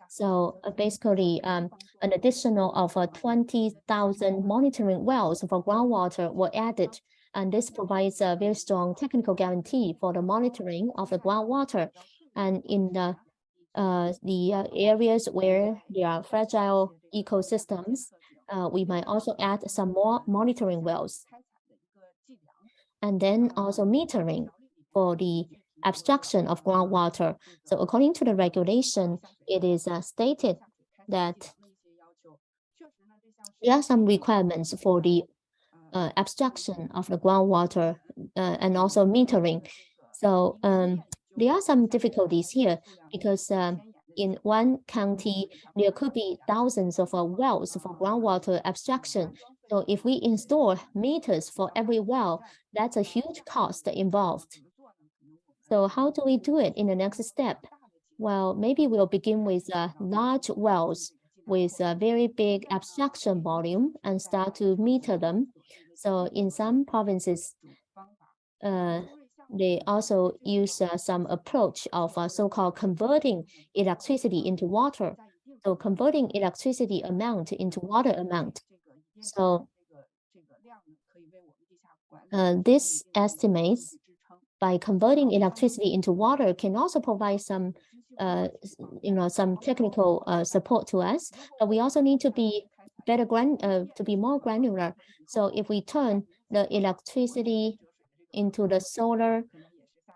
So basically, an additional of 20,000 monitoring wells for groundwater were added, and this provides a very strong technical guarantee for the monitoring of the groundwater. And in the areas where there are fragile ecosystems, we might also add some more monitoring wells. And then also metering for the abstraction of groundwater. So according to the regulation, it is stated that there are some requirements for the abstraction of the groundwater and also metering. So there are some difficulties here because in one county, there could be thousands of wells for groundwater abstraction. So if we install meters for every well, that's a huge cost involved. So how do we do it in the next step? Well, maybe we'll begin with large wells with a very big abstraction volume and start to meter them. So in some provinces, they also use some approach of so-called converting electricity into water. So converting electricity amount into water amount. So this estimates by converting electricity into water can also provide some some technical support to us, but we also need to be more granular. So if we turn the electricity into the solar,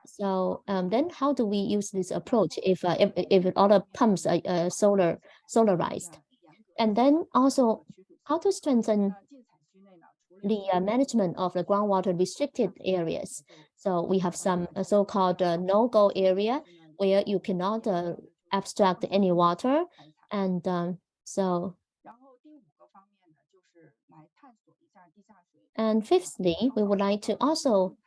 so then how do we use this approach if all the pumps are solarized? And then also how to strengthen the management of the groundwater restricted areas. So we have some so-called no-go area where you cannot abstract any water. And and fifthly, we would like to also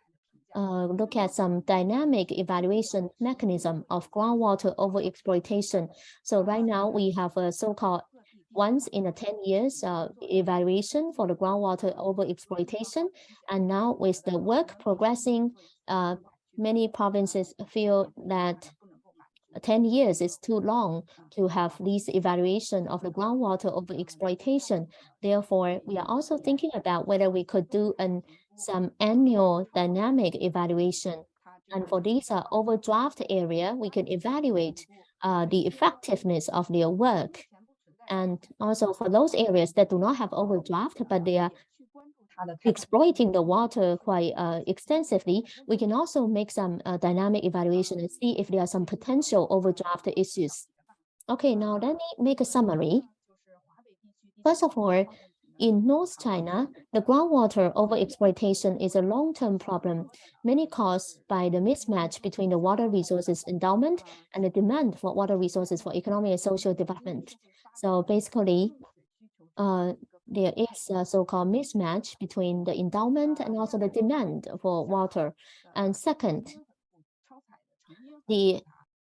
look at some dynamic evaluation mechanism of groundwater overexploitation. So right now we have a so-called once in a 10 years evaluation for the groundwater overexploitation. And now with the work progressing, many provinces feel that 10 years is too long to have this evaluation of the groundwater overexploitation. Therefore, we are also thinking about whether we could do some annual dynamic evaluation. And for this overdraft area, we can evaluate the effectiveness of their work. And also for those areas that do not have overdraft, but they are exploiting the water quite extensively, we can also make some dynamic evaluation and see if there are some potential overdraft issues. Okay, now let me make a summary. First of all, in North China, the groundwater overexploitation is a long-term problem, mainly caused by the mismatch between the water resources endowment and the demand for water resources for economic and social development. So basically, there is a so-called mismatch between the endowment and also the demand for water. And second, the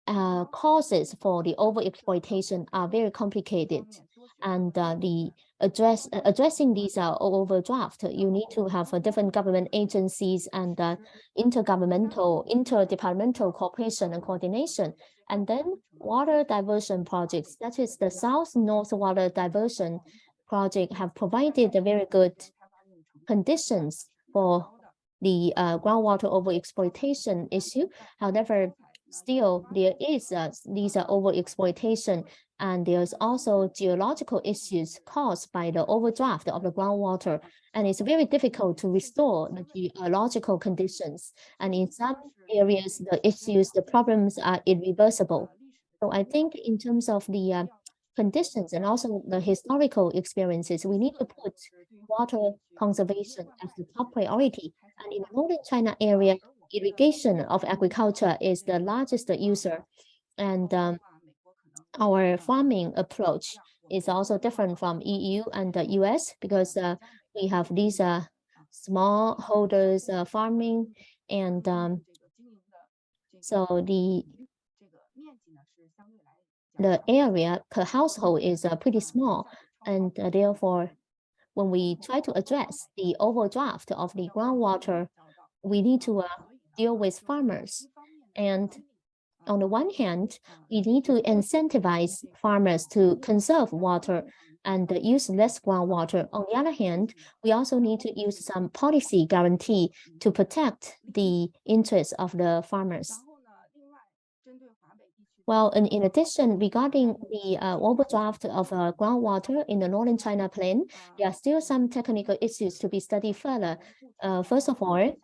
causes for the overexploitation are very complicated. And addressing these overdraft, you need to have different government agencies and interdepartmental cooperation and coordination. And then water diversion projects, that is the South-North water diversion project, have provided a very good conditions for the groundwater overexploitation issue. However, still there is these overexploitation, and there's also geological issues caused by the overdraft of the groundwater, and it's very difficult to restore the geological conditions. And in some areas, the problems are irreversible. So I think in terms of the conditions and also the historical experiences, we need to put water conservation as the top priority. And in the northern China area, irrigation of agriculture is the largest user. And our farming approach is also different from EU and the US because we have these small holders farming, and so the area per household is pretty small, and therefore when we try to address the overdraft of the groundwater, we need to deal with farmers. And on the one hand, we need to incentivize farmers to conserve water and use less groundwater. On the other hand, we also need to use some policy guarantee to protect the interests of the farmers. Well, and in addition, regarding the overdraft of groundwater in the northern China plain, there are still some technical issues to be studied further. First of all,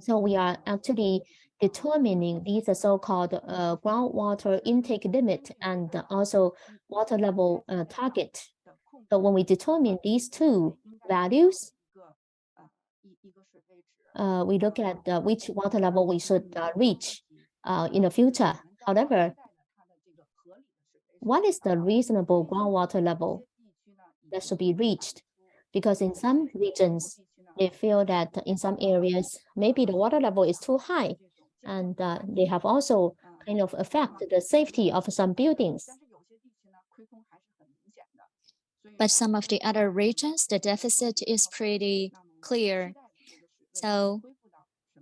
so we are actually determining these so-called groundwater intake limit and also water level target. So when we determine these two values, we look at which water level we should reach in the future. However, what is the reasonable groundwater level that should be reached? Because in some regions, they feel that in some areas, maybe the water level is too high, and they have also kind of affected the safety of some buildings. But some of the other regions, the deficit is pretty clear. So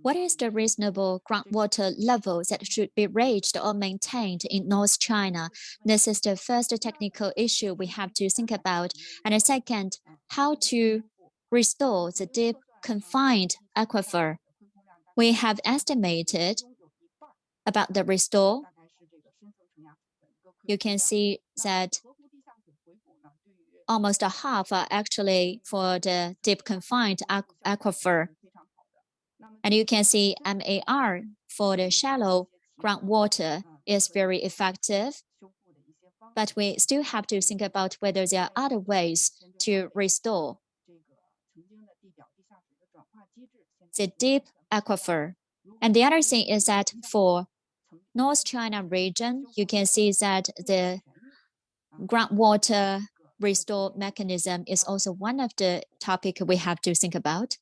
what is the reasonable groundwater level that should be reached or maintained in North China? This is the first technical issue we have to think about. And the second, how to restore the deep confined aquifer. We have estimated about the restore. You can see that almost a half are actually for the deep confined aquifer. And you can see MAR for the shallow groundwater is very effective. But we still have to think about whether there are other ways to restore the deep aquifer. And the other thing is that for North China region, you can see that the groundwater restore mechanism is also one of the topics we have to think about.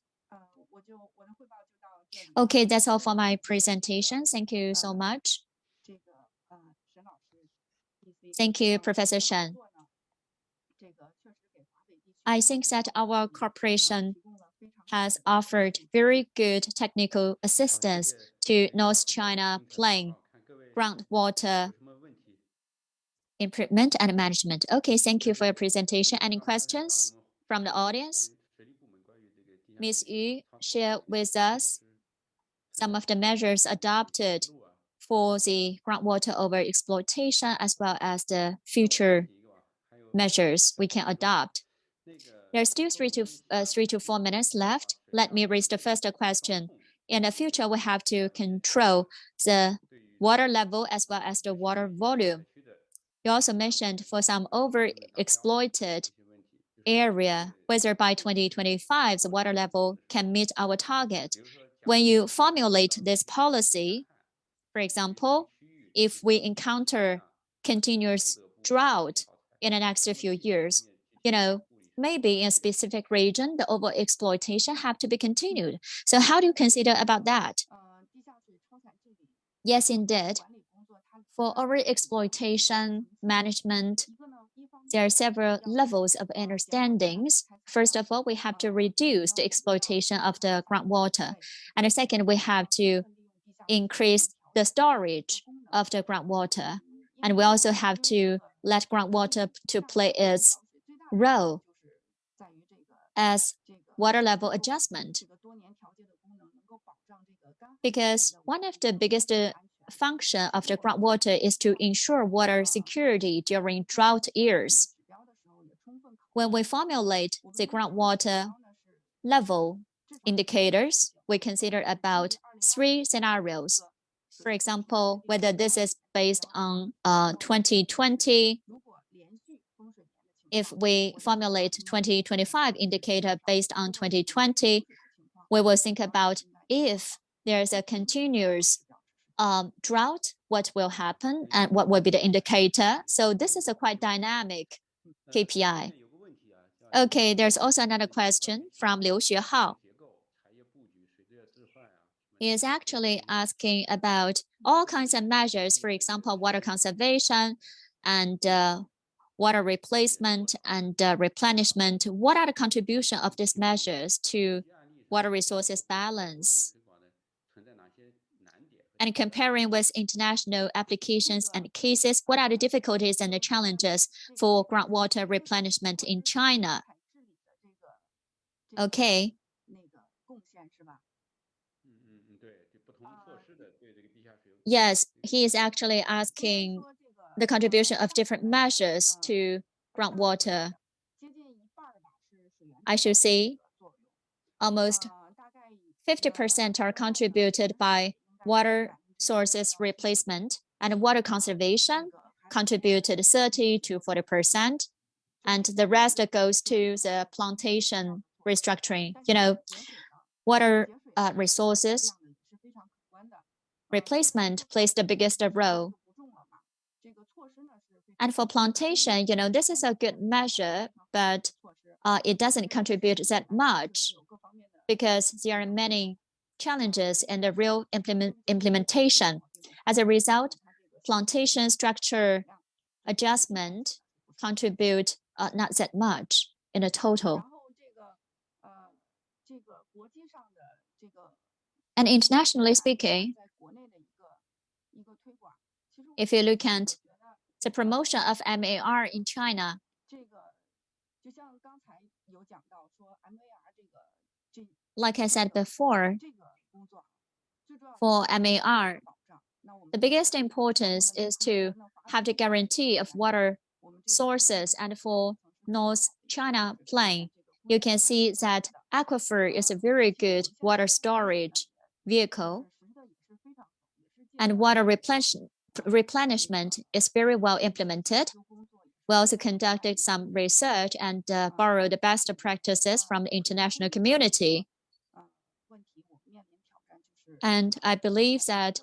Okay, that's all for my presentation. Thank you so much. Thank you, Professor Shen. I think that our corporation has offered very good technical assistance to North China Plain groundwater improvement and management. Okay, thank you for your presentation. Any questions from the audience? Ms. Yu shared with us some of the measures adopted for the groundwater overexploitation as well as the future measures we can adopt. There's still 3 to 4 minutes left. Let me raise the first question. In the future, we have to control the water level as well as the water volume. You also mentioned for some overexploited area, whether by 2025, the water level can meet our target. When you formulate this policy, for example, if we encounter continuous drought in the next few years, maybe in a specific region, the overexploitation have to be continued. So how do you consider about that? Yes, indeed. For overexploitation management, there are several levels of understandings. First of all, we have to reduce the exploitation of the groundwater. And the second, we have to increase the storage of the groundwater. And we also have to let groundwater to play its role as water level adjustment. Because one of the biggest function of the groundwater is to ensure water security during drought years. When we formulate the groundwater level indicators, we consider about 3 scenarios. For example, whether this is based on 2020, if we formulate 2025 indicator based on 2020, we will think about if there's a continuous drought, what will happen and what will be the indicator. So this is a quite dynamic KPI. Okay, there's also another question from Liu Xuehao. He is actually asking about all kinds of measures, for example, water conservation and water replacement and replenishment. What are the contribution of these measures to water resources balance? And comparing with international applications and cases, what are the difficulties and the challenges for groundwater replenishment in China? Okay. Yes, he is actually asking the contribution of different measures to groundwater. I should say almost 50% are contributed by water sources replacement, and water conservation contributed 30 to 40%, and the rest goes to the plantation restructuring. You know, water resources replacement plays the biggest role. And for plantation, you know, this is a good measure, but it doesn't contribute that much because there are many challenges in the real implementation. As a result, plantation structure adjustment contribute not that much in a total. And internationally speaking, if you look at the promotion of MAR in China, like I said before, for MAR, the biggest importance is to have the guarantee of water sources. And for North China Plain, you can see that aquifer is a very good water storage vehicle, and water replenishment is very well implemented. We also conducted some research and borrowed the best practices from the international community. And I believe that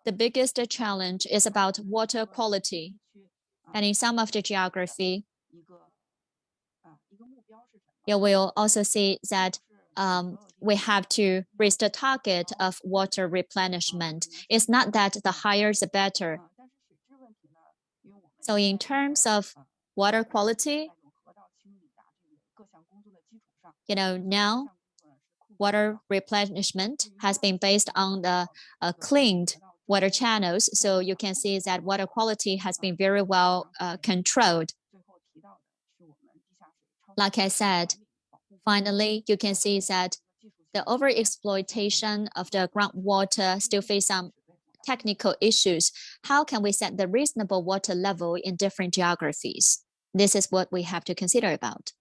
the biggest challenge is about water quality. And in some of the geography, you will also see that we have to raise the target of water replenishment. It's not that the higher the better. So in terms of water quality, you know, now water replenishment has been based on the cleaned water channels. So you can see that water quality has been very well controlled. Like I said, finally, you can see that the overexploitation of the groundwater still face some technical issues. How can we set the reasonable water level in different geographies? This is what we have to consider about.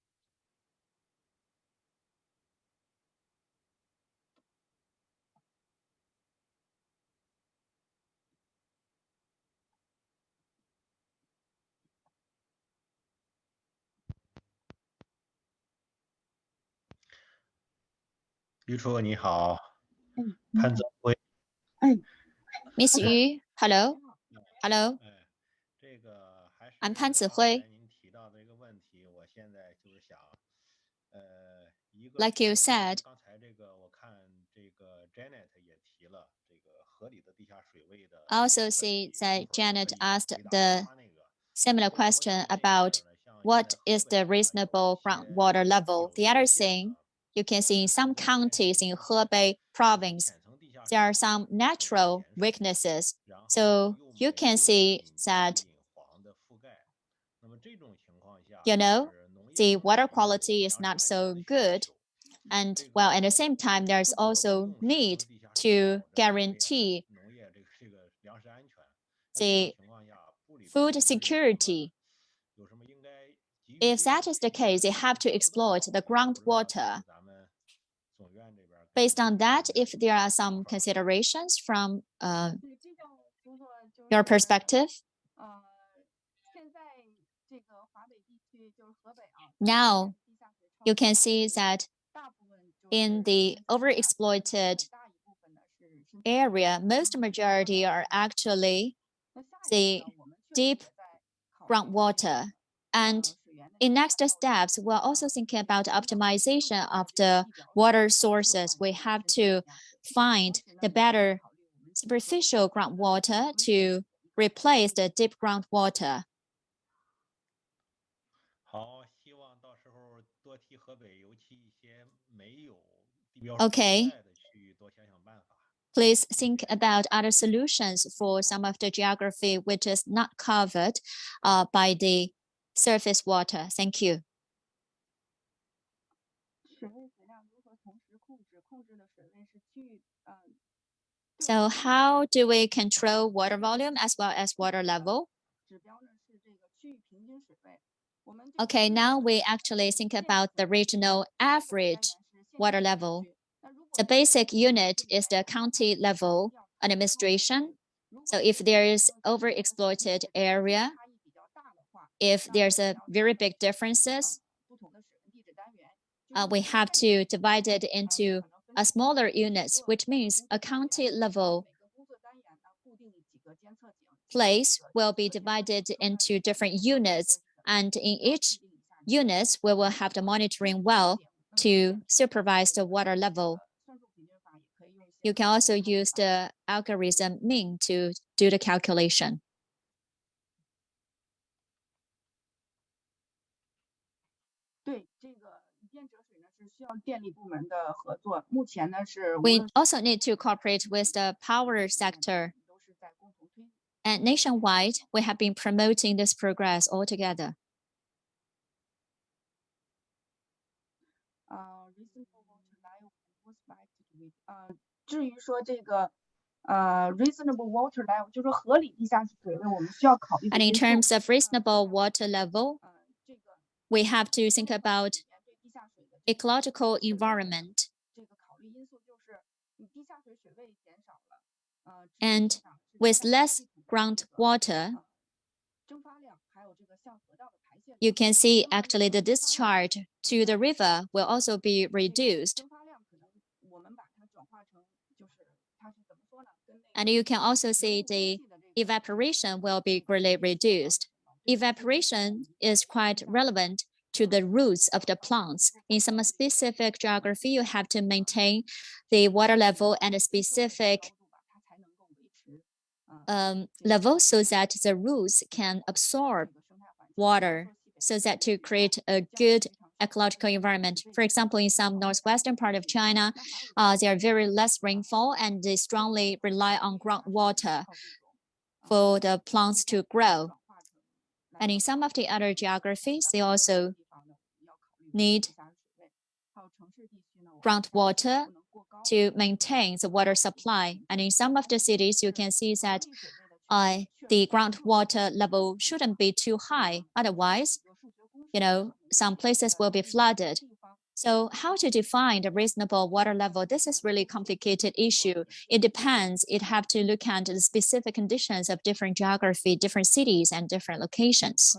Miss Yu, hello. Hello. I'm Pan Zihui. Like you said, I also see that Janet asked the similar question about what is the reasonable groundwater level. The other thing, you can see in some counties in Hebei province, there are some natural weaknesses. So you can see that, you know, the water quality is not so good. And well, at the same time, there's also need to guarantee the food security. If that is the case, they have to exploit the groundwater. Based on that, if there are some considerations from your perspective, now you can see that in the overexploited area, most majority are actually the deep groundwater. And in next steps, we're also thinking about optimization of the water sources. We have to find the better superficial groundwater to replace the deep groundwater. Okay. Please think about other solutions for some of the geography which is not covered by the surface water. Thank you. So how do we control water volume as well as water level? Okay, now we actually think about the regional average water level. The basic unit is the county level administration. So if there is overexploited area, if there's a very big differences, we have to divide it into a smaller units, which means a county level place will be divided into different units. And in each unit, we will have the monitoring well to supervise the water level. You can also use the algorithm mean to do the calculation. We also need to cooperate with the power sector. And nationwide, we have been promoting this progress altogether. And in terms of reasonable water level, we have to think about ecological environment. And with less groundwater, you can see actually the discharge to the river will also be reduced. And you can also see the evaporation will be greatly reduced. Evaporation is quite relevant to the roots of the plants. In some specific geography, you have to maintain the water level at a specific level so that the roots can absorb water so that to create a good ecological environment. For example, in some northwestern part of China, there are very less rainfall and they strongly rely on groundwater for the plants to grow. And in some of the other geographies, they also need groundwater to maintain the water supply. And in some of the cities, you can see that the groundwater level shouldn't be too high. Otherwise, some places will be flooded. So how to define the reasonable water level? This is really complicated issue. It depends. It have to look at the specific conditions of different geography, different cities, and different locations.